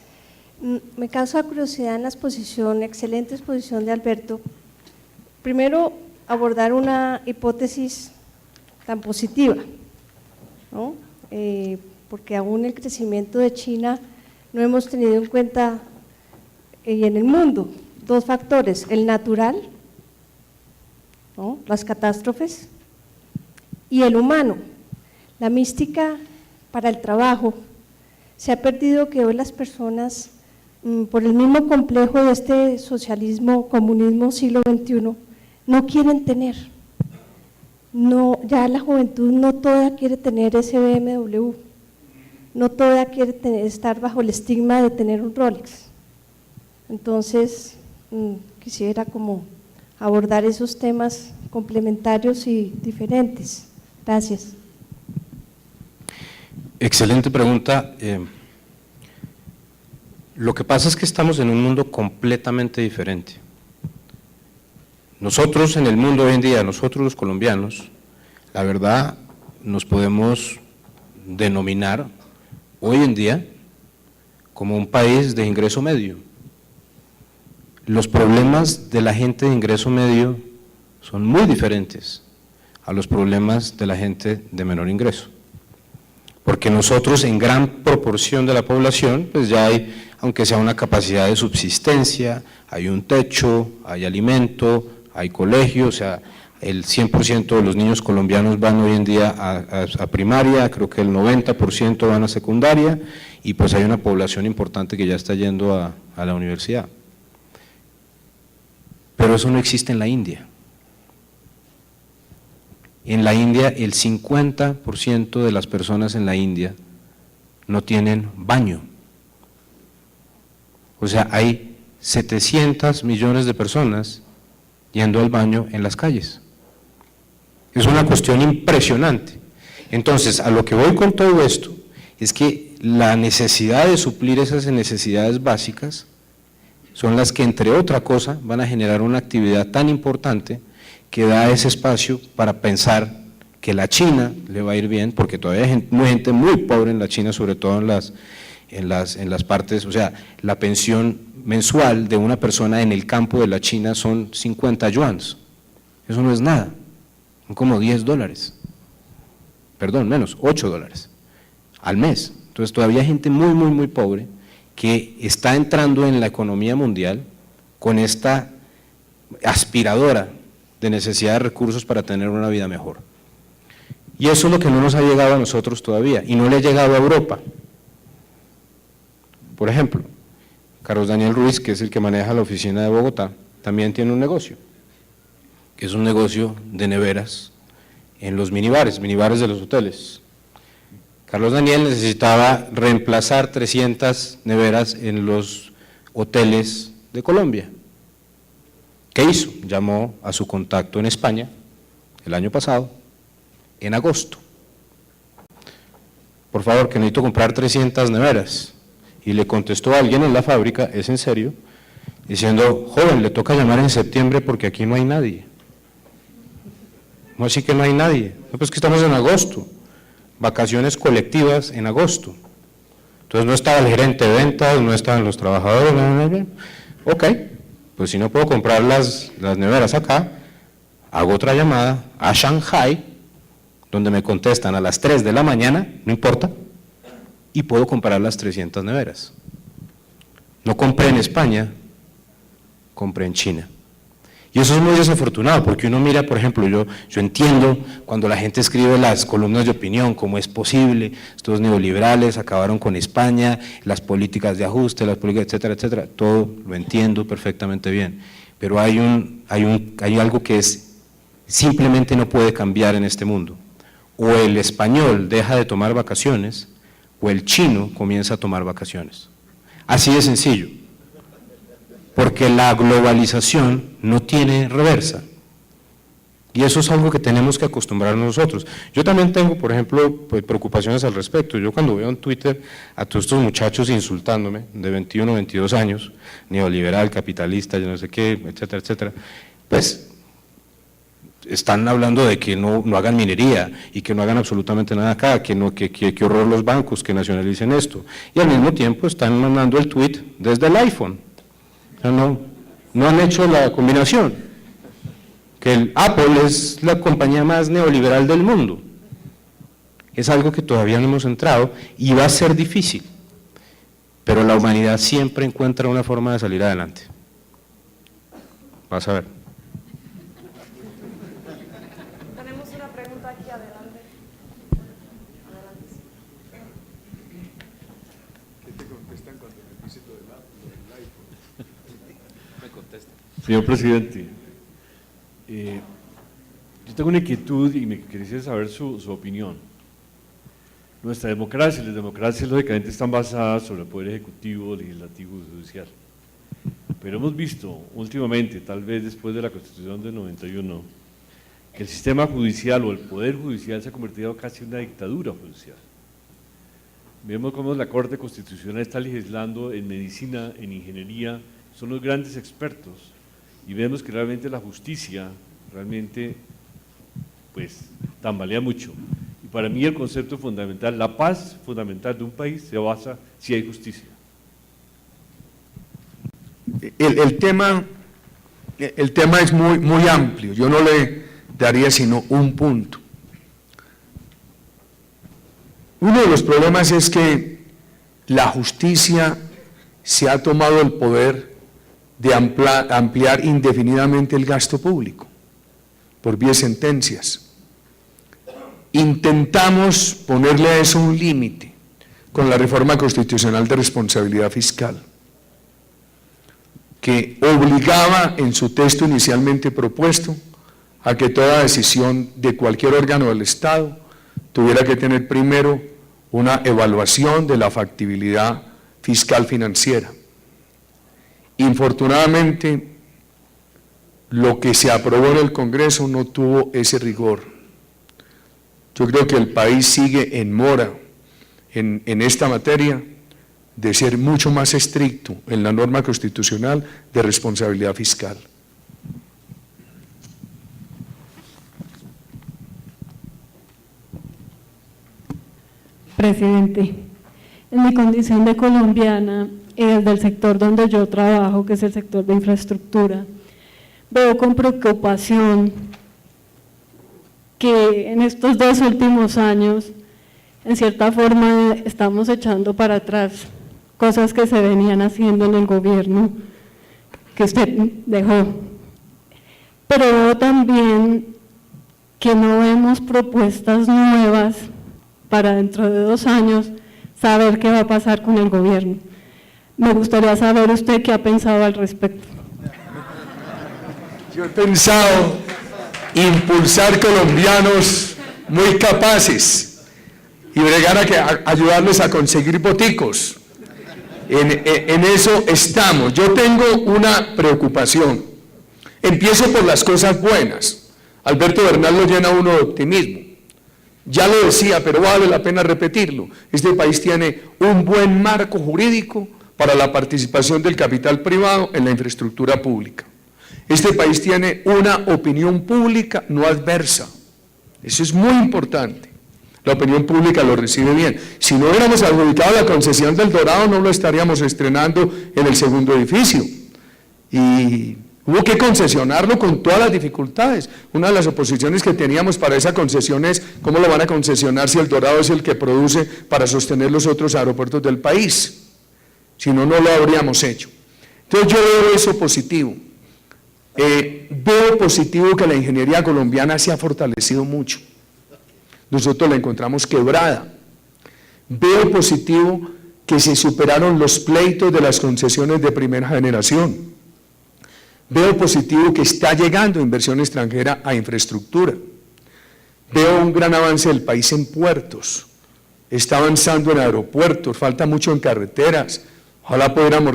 Me causa curiosidad en la exposición, excelente exposición de Alberto. Primero, abordar una hipótesis tan positiva, ¿no? Porque aún el crecimiento de China no hemos tenido en cuenta, y en el mundo, 2 factores, el natural, ¿no? Las catástrofes, y el humano. La mística para el trabajo. Se ha perdido, que hoy las personas, por el mismo complejo de este socialismo, comunismo, siglo XXI, no quieren tener. No, ya la juventud no toda quiere tener ese BMW, no toda quiere estar bajo el estigma de tener un Rolex. Entonces, quisiera como abordar esos temas complementarios y diferentes. Gracias. Excelente pregunta. Lo que pasa es que estamos en un mundo completamente diferente. Nosotros en el mundo hoy en día, nosotros los colombianos, la verdad nos podemos denominar hoy en día como un país de ingreso medio. Los problemas de la gente de ingreso medio son muy diferentes a los problemas de la gente de menor ingreso. Porque nosotros en gran proporción de la población, pues ya hay, aunque sea una capacidad de subsistencia, hay un techo, hay alimento, hay colegio, o sea, el 100% de los niños colombianos van hoy en día a primaria, creo que el 90% van a secundaria, y pues hay una población importante que ya está yendo a la universidad. Pero eso no existe en la India. En la India, el 50% de las personas en la India no tienen baño. O sea, hay 700 millones de personas yendo al baño en las calles. Es una cuestión impresionante. Entonces, a lo que voy con todo esto es que la necesidad de suplir esas necesidades básicas son las que, entre otra cosa, van a generar una actividad tan importante que da ese espacio para pensar que la China le va a ir bien, porque todavía hay gente muy pobre en la China, sobre todo en las partes, o sea, la pensión mensual de una persona en el campo de la China son 50 yuans, eso no es nada, son como $10, perdón, menos, $8 al mes. Entonces todavía hay gente muy pobre que está entrando en la economía mundial con esta aspiradora de necesidad de recursos para tener una vida mejor. Y eso es lo que no nos ha llegado a nosotros todavía, y no le ha llegado a Europa. Por ejemplo, Carlos Daniel Ruiz, que es el que maneja la oficina de Bogotá, también tiene un negocio, que es un negocio de neveras en los minibares de los hoteles. Carlos Daniel necesitaba reemplazar 300 neveras en los hoteles de Colombia. ¿Qué hizo? Llamó a su contacto en España el año pasado, en agosto. Por favor, que necesito comprar 300 neveras. Y le contestó a alguien en la fábrica, ¿es en serio? Diciendo, joven, le toca llamar en septiembre porque aquí no hay nadie. ¿Cómo así que no hay nadie? No, pues que estamos en agosto, vacaciones colectivas en agosto. Entonces no estaba el gerente de ventas, no estaban los trabajadores, ok, pues si no puedo comprar las neveras acá, hago otra llamada a Shanghai, donde me contestan a las 3 de la mañana, no importa, y puedo comprar las 300 neveras. No compré en España, compré en China. Y eso es muy desafortunado, porque uno mira, por ejemplo, yo entiendo cuando la gente escribe las columnas de opinión, cómo es posible, estos neoliberales acabaron con España, las políticas de ajuste, las políticas, etcétera, etcétera, todo lo entiendo perfectamente bien, pero hay algo que simplemente no puede cambiar en este mundo. O el español deja de tomar vacaciones, o el chino comienza a tomar vacaciones. Así de sencillo. Porque la globalización no tiene reversa. Y eso es algo que tenemos que acostumbrarnos nosotros. Yo también tengo, por ejemplo, pues, preocupaciones al respecto. Yo cuando veo en Twitter a todos estos muchachos insultándome, de 21, 22 años, neoliberal, capitalista, yo no sé qué, etcétera, etcétera, pues están hablando de que no hagan minería y que no hagan absolutamente nada acá, que horror los bancos, que nacionalicen esto. Y al mismo tiempo están mandando el tweet desde el iPhone. O sea, no han hecho la combinación, que el Apple es la compañía más neoliberal del mundo. Es algo que todavía no hemos entrado y va a ser difícil, pero la humanidad siempre encuentra una forma de salir adelante. Vas a ver. Tenemos una pregunta aquí adelante. ¿Qué te contestan cuando me dices lo del iPhone? Me contesta. Señor presidente, yo tengo una inquietud y me quisiera saber su opinión. Nuestra democracia, las democracias lógicamente están basadas sobre el poder ejecutivo, legislativo y judicial. Pero hemos visto últimamente, tal vez después de la Constitución del 91, que el sistema judicial o el poder judicial se ha convertido casi en una dictadura judicial. Vemos cómo la Corte Constitucional está legislando en medicina, en ingeniería, son los grandes expertos, y vemos que realmente la justicia realmente pues tambalea mucho. Y para mí el concepto fundamental, la paz fundamental de un país se basa si hay justicia. El tema es muy amplio, yo no le daría sino un punto. Uno de los problemas es que la justicia se ha tomado el poder de ampliar indefinidamente el gasto público por vía de sentencias. Intentamos ponerle a eso un límite con la reforma constitucional de responsabilidad fiscal, que obligaba en su texto inicialmente propuesto a que toda decisión de cualquier órgano del Estado tuviera que tener primero una evaluación de la factibilidad fiscal financiera. Infortunadamente, lo que se aprobó en el Congreso no tuvo ese rigor. Yo creo que el país sigue en mora en esta materia, de ser mucho más estricto en la norma constitucional de responsabilidad fiscal. Presidente, en mi condición de colombiana y desde el sector donde yo trabajo, que es el sector de infraestructura, veo con preocupación que en estos 2 últimos años, en cierta forma, estamos echando para atrás cosas que se venían haciendo en el gobierno que usted dejó. Pero veo también que no vemos propuestas nuevas para dentro de 2 años saber qué va a pasar con el gobierno. Me gustaría saber usted qué ha pensado al respecto. Yo he pensado impulsar colombianos muy capaces y bregar a ayudarles a conseguir boticos. En eso estamos. Yo tengo una preocupación. Empiezo por las cosas buenas. Alberto Bernal lo llena uno de optimismo. Ya lo decía, pero vale la pena repetirlo. Este país tiene un buen marco jurídico para la participación del capital privado en la infraestructura pública. Este país tiene una opinión pública no adversa. Eso es muy importante. La opinión pública lo recibe bien. Si no hubiéramos adjudicado la concesión del Dorado, no lo estaríamos estrenando en el segundo edificio. Y hubo que concesionarlo con todas las dificultades. Una de las oposiciones que teníamos para esa concesión es ¿cómo lo van a concesionar si el Dorado es el que produce para sostener los otros aeropuertos del país? Si no, no lo habríamos hecho. Entonces yo veo eso positivo. Veo positivo que la ingeniería colombiana se ha fortalecido mucho. Nosotros la encontramos quebrada. Veo positivo que se superaron los pleitos de las concesiones de primera generación. Veo positivo que está llegando inversión extranjera a infraestructura. Veo un gran avance del país en puertos. Está avanzando en aeropuertos, falta mucho en carreteras. Ojalá pudiéramos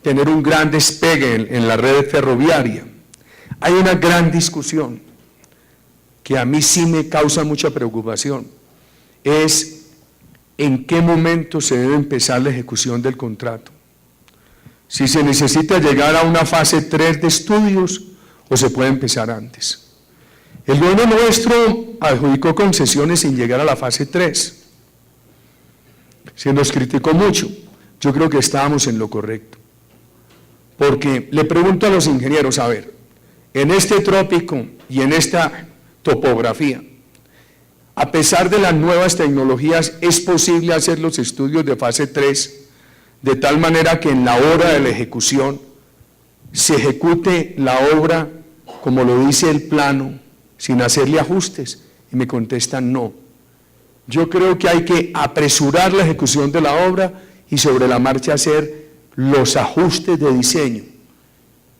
tener un gran despegue en la red ferroviaria. Hay una gran discusión que a mí sí me causa mucha preocupación, es en qué momento se debe empezar la ejecución del contrato. Si se necesita llegar a una fase 3 de estudios o se puede empezar antes. El gobierno nuestro adjudicó concesiones sin llegar a la fase 3. Se nos criticó mucho. Yo creo que estábamos en lo correcto. Porque le pregunto a los ingenieros, a ver, en este trópico y en esta topografía, a pesar de las nuevas tecnologías, ¿es posible hacer los estudios de fase 3 de tal manera que en la hora de la ejecución se ejecute la obra como lo dice el plano, sin hacerle ajustes? Y me contestan no. Yo creo que hay que apresurar la ejecución de la obra y sobre la marcha hacer los ajustes de diseño.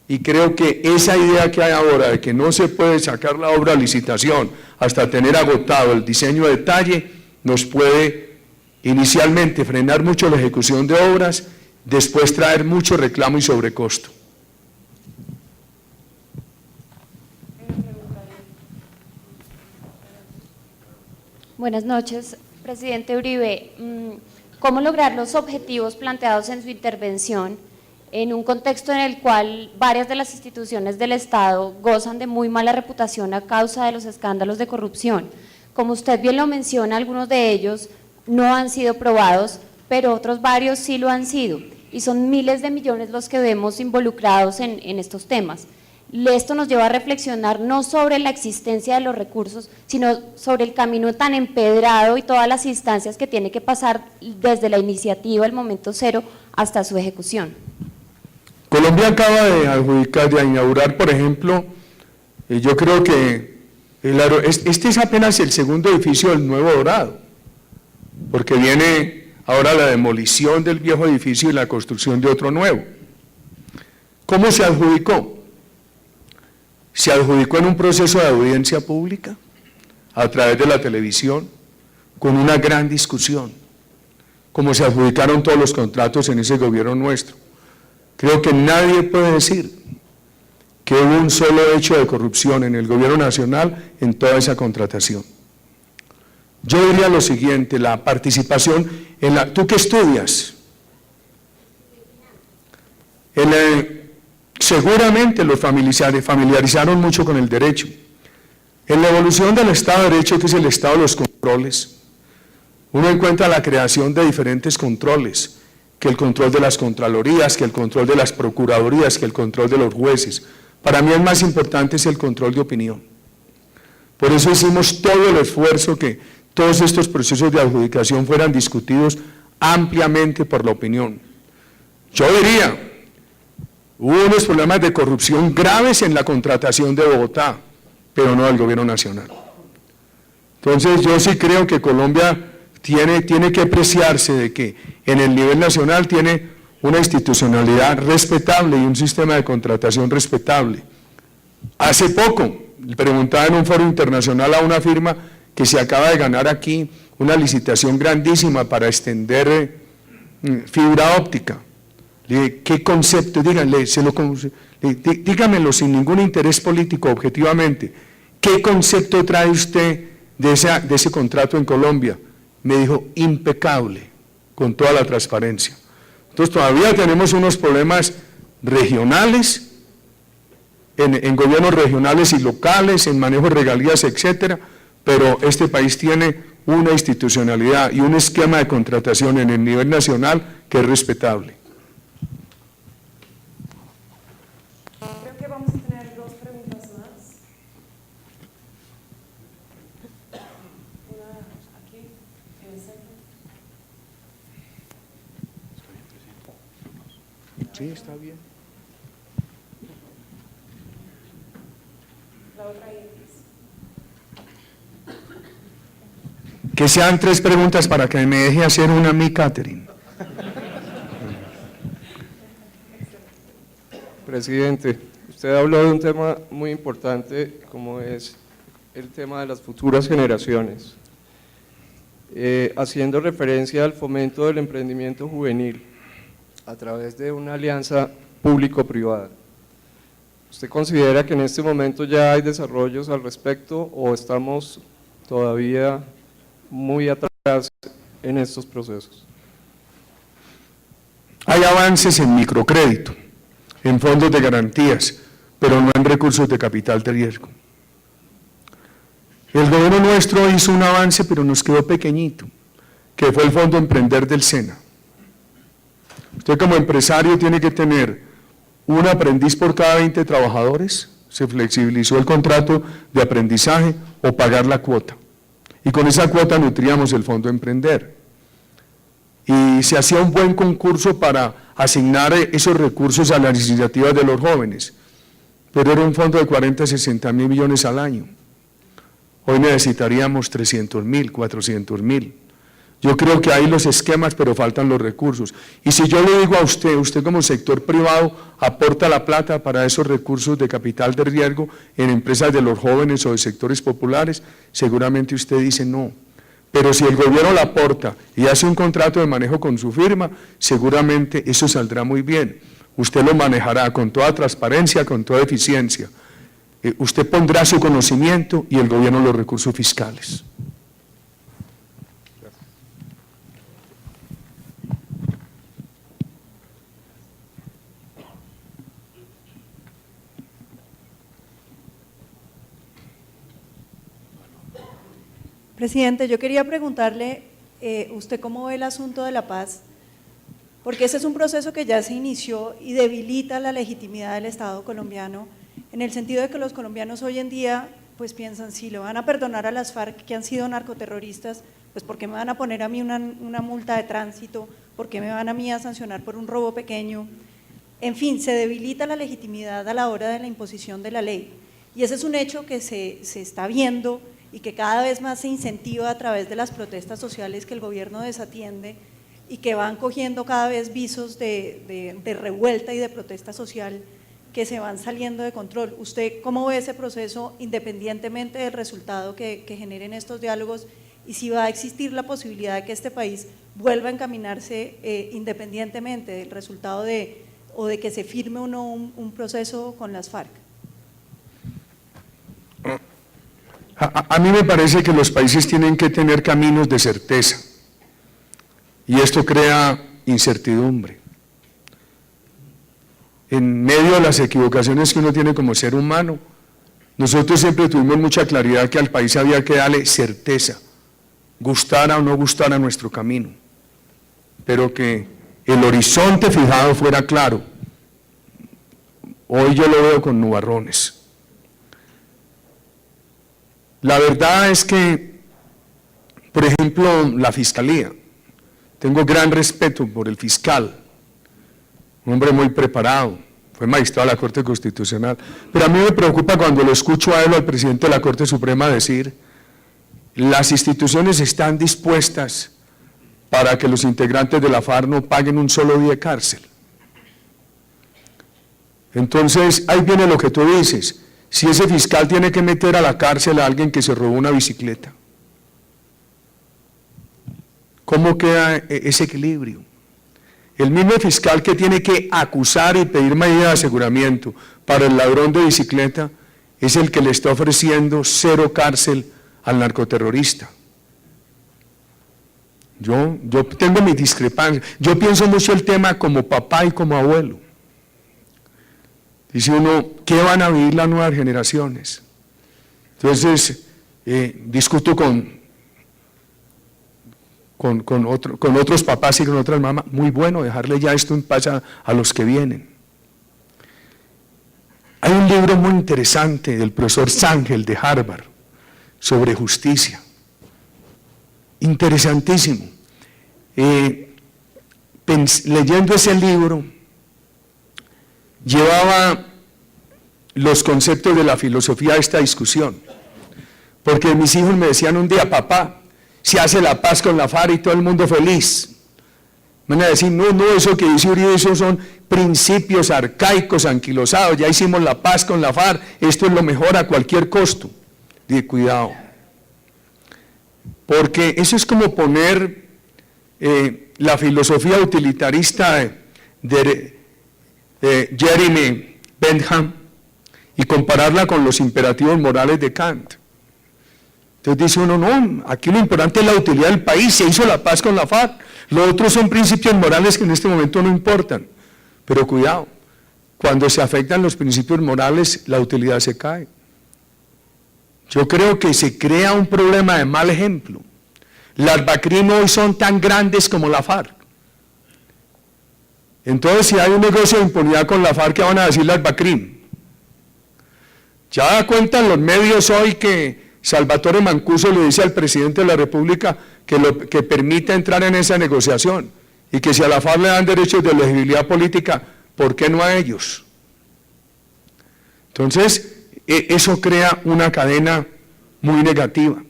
Y creo que esa idea que hay ahora de que no se puede sacar la obra a licitación hasta tener agotado el diseño de detalle, nos puede inicialmente frenar mucho la ejecución de obras, después traer mucho reclamo y sobrecosto. Buenas noches, presidente Uribe. ¿Cómo lograr los objetivos planteados en su intervención en un contexto en el cual varias de las instituciones del Estado gozan de muy mala reputación a causa de los escándalos de corrupción? Como usted bien lo menciona, algunos de ellos no han sido probados, pero otros varios sí lo han sido, y son miles de millones los que vemos involucrados en estos temas. Esto nos lleva a reflexionar no sobre la existencia de los recursos, sino sobre el camino tan empedrado y todas las instancias que tiene que pasar desde la iniciativa, el momento cero, hasta su ejecución. Colombia acaba de inaugurar, por ejemplo, yo creo que este es apenas el segundo edificio del Nuevo Dorado, porque viene ahora la demolición del viejo edificio y la construcción de otro nuevo. ¿Cómo se adjudicó? Se adjudicó en un proceso de audiencia pública, a través de la televisión, con una gran discusión, como se adjudicaron todos los contratos en ese gobierno nuestro. Creo que nadie puede decir que hubo un solo hecho de corrupción en el gobierno nacional en toda esa contratación. Yo diría lo siguiente, la participación en la... ¿Tú qué estudias? Seguramente los familiarizaron mucho con el derecho. En la evolución del Estado de Derecho, que es el Estado de los controles, uno encuentra la creación de diferentes controles, que el control de las contralorías, que el control de las procuradurías, que el control de los jueces. Para mí el más importante es el control de opinión. Por eso hicimos todo el esfuerzo que todos estos procesos de adjudicación fueran discutidos ampliamente por la opinión. Yo diría, hubo unos problemas de corrupción graves en la contratación de Bogotá, pero no del gobierno nacional. Entonces yo sí creo que Colombia tiene que apreciarse de que en el nivel nacional tiene una institucionalidad respetable y un sistema de contratación respetable. Hace poco, le preguntaba en un foro internacional a una firma que se acaba de ganar aquí una licitación grandísima para extender fibra óptica. Le dije, ¿qué concepto? Dígamelo sin ningún interés político, objetivamente. ¿Qué concepto trae usted de ese contrato en Colombia? Me dijo, impecable, con toda la transparencia. Entonces todavía tenemos unos problemas regionales, en gobiernos regionales y locales, en manejo de regalías, etcétera, pero este país tiene una institucionalidad y un esquema de contratación en el nivel nacional que es respetable. Creo que vamos a tener dos preguntas más. Una aquí, en el centro. Sí, está bien. La otra ahí. Que sean 3 preguntas para que me deje hacer una a mí, Catherine. Presidente, usted habló de un tema muy importante como es el tema de las futuras generaciones, haciendo referencia al fomento del emprendimiento juvenil a través de una alianza público-privada. ¿Usted considera que en este momento ya hay desarrollos al respecto o estamos todavía muy atrás en estos procesos? Hay avances en microcrédito, en fondos de garantías, pero no en recursos de capital de riesgo. El gobierno nuestro hizo un avance, pero nos quedó pequeñito, que fue el Fondo Emprender del SENA. Usted como empresario tiene que tener un aprendiz por cada 20 trabajadores, se flexibilizó el contrato de aprendizaje o pagar la cuota. Y con esa cuota nutríamos el Fondo Emprender. Y se hacía un buen concurso para asignar esos recursos a las iniciativas de los jóvenes, pero era un fondo de 40, 60 mil millones al año. Hoy necesitaríamos 300.000, 400.000. Yo creo que hay los esquemas, pero faltan los recursos. Y si yo le digo a usted, usted como sector privado aporta la plata para esos recursos de capital de riesgo en empresas de los jóvenes o de sectores populares, seguramente usted dice no. Pero si el gobierno la aporta y hace un contrato de manejo con su firma, seguramente eso saldrá muy bien. Usted lo manejará con toda transparencia, con toda eficiencia. Usted pondrá su conocimiento y el gobierno los recursos fiscales. Presidente, yo quería preguntarle, ¿usted cómo ve el asunto de la paz? Porque ese es un proceso que ya se inició y debilita la legitimidad del Estado colombiano, en el sentido de que los colombianos hoy en día pues piensan, si le van a perdonar a las FARC que han sido narcoterroristas, pues ¿por qué me van a poner a mí una multa de tránsito? ¿Por qué me van a mí a sancionar por un robo pequeño? En fin, se debilita la legitimidad a la hora de la imposición de la ley. Y ese es un hecho que se está viendo y que cada vez más se incentiva a través de las protestas sociales que el gobierno desatiende y que van cogiendo cada vez visos de revuelta y de protesta social que se van saliendo de control. ¿Usted cómo ve ese proceso independientemente del resultado que generen estos diálogos y si va a existir la posibilidad de que este país vuelva a encaminarse independientemente del resultado o de que se firme o no un proceso con las FARC? A mí me parece que los países tienen que tener caminos de certeza, y esto crea incertidumbre. En medio de las equivocaciones que uno tiene como ser humano, nosotros siempre tuvimos mucha claridad que al país había que darle certeza, gustara o no gustara nuestro camino, pero que el horizonte fijado fuera claro. Hoy yo lo veo con nubarrones. La verdad es que, por ejemplo, la Fiscalía, tengo gran respeto por el fiscal, un hombre muy preparado, fue magistrado de la Corte Constitucional, pero a mí me preocupa cuando lo escucho a él o al presidente de la Corte Suprema decir: las instituciones están dispuestas para que los integrantes de la FARC no paguen un solo día de cárcel. Entonces, ahí viene lo que tú dices, si ese fiscal tiene que meter a la cárcel a alguien que se robó una bicicleta, ¿cómo queda ese equilibrio? El mismo fiscal que tiene que acusar y pedir medida de aseguramiento para el ladrón de bicicleta es el que le está ofreciendo 0 cárcel al narcoterrorista. Yo tengo mi discrepancia. Yo pienso mucho el tema como papá y como abuelo. Dice uno, ¿qué van a vivir las nuevas generaciones? Entonces, discuto con otros papás y con otras mamás, muy bueno dejarle ya esto en paz a los que vienen. Hay un libro muy interesante del profesor Sángel de Harvard sobre justicia, interesantísimo. Leyendo ese libro, llevaba los conceptos de la filosofía a esta discusión, porque mis hijos me decían un día: papá, se hace la paz con la FARC y todo el mundo feliz. Van a decir: no, eso que dice Uribe, esos son principios arcaicos, anquilosados, ya hicimos la paz con la FARC, esto es lo mejor a cualquier costo. Dije, cuidado, porque eso es como poner la filosofía utilitarista de Jeremy Bentham y compararla con los imperativos morales de Kant. Entonces dice uno: no, aquí lo importante es la utilidad del país, se hizo la paz con la FARC, los otros son principios morales que en este momento no importan. Pero cuidado, cuando se afectan los principios morales, la utilidad se cae. Yo creo que se crea un problema de mal ejemplo. Las BACRIM hoy son tan grandes como la FARC. Entonces, si hay un negocio de impunidad con la FARC, ¿qué van a decir las BACRIM? Ya cuentan los medios hoy que Salvatore Mancuso le dice al presidente de la República que permita entrar en esa negociación, y que si a la FARC le dan derechos de elegibilidad política, ¿por qué no a ellos? Entonces, eso crea una cadena muy negativa.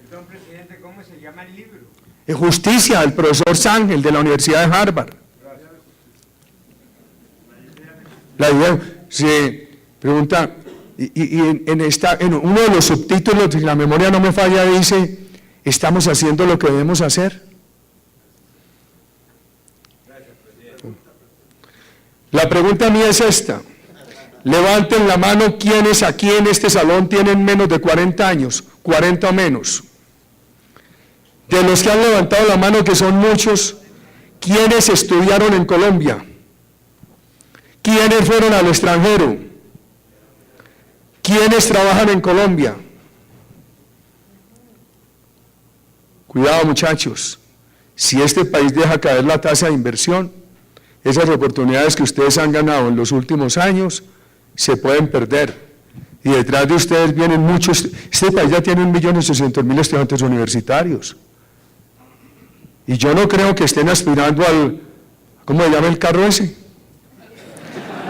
Perdón, presidente, ¿cómo se llama el libro? Justicia, del profesor Sángel de la Universidad de Harvard. La idea se pregunta, y en uno de los subtítulos, si la memoria no me falla, dice: ¿estamos haciendo lo que debemos hacer? La pregunta mía es esta: levanten la mano quienes aquí en este salón tienen menos de 40 años, 40 o menos. De los que han levantado la mano, que son muchos, ¿quiénes estudiaron en Colombia? ¿Quiénes fueron al extranjero? ¿Quiénes trabajan en Colombia? Cuidado, muchachos, si este país deja caer la tasa de inversión, esas oportunidades que ustedes han ganado en los últimos años se pueden perder, y detrás de ustedes vienen muchos. Este país ya tiene 1.800.000 estudiantes universitarios, y yo no creo que estén aspirando al, ¿cómo se llama el carro ese?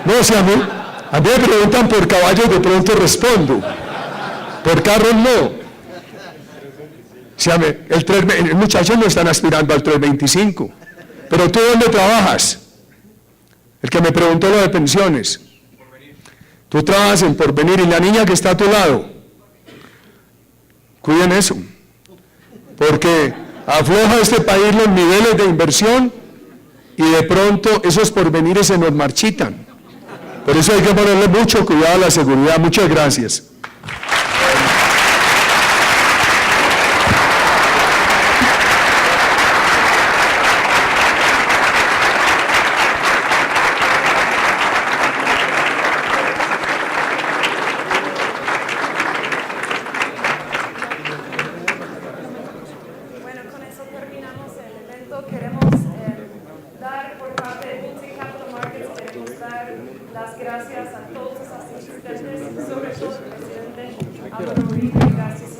No, si a mí me preguntan por caballos, de pronto respondo, por carros no. Si el muchachos no están aspirando al 325, pero ¿tú dónde trabajas? El que me preguntó lo de pensiones. Tú trabajas en Porvenir, y la niña que está a tu lado, cuiden eso, porque afloja este país los niveles de inversión y de pronto esos porvenires se nos marchitan. Por eso hay que ponerle mucho cuidado a la seguridad. Muchas gracias. Bueno, con eso terminamos el evento. Queremos dar por parte de Multi Capital Markets, queremos dar las gracias a todos los asistentes, sobre todo al presidente Álvaro Uribe. Gracias.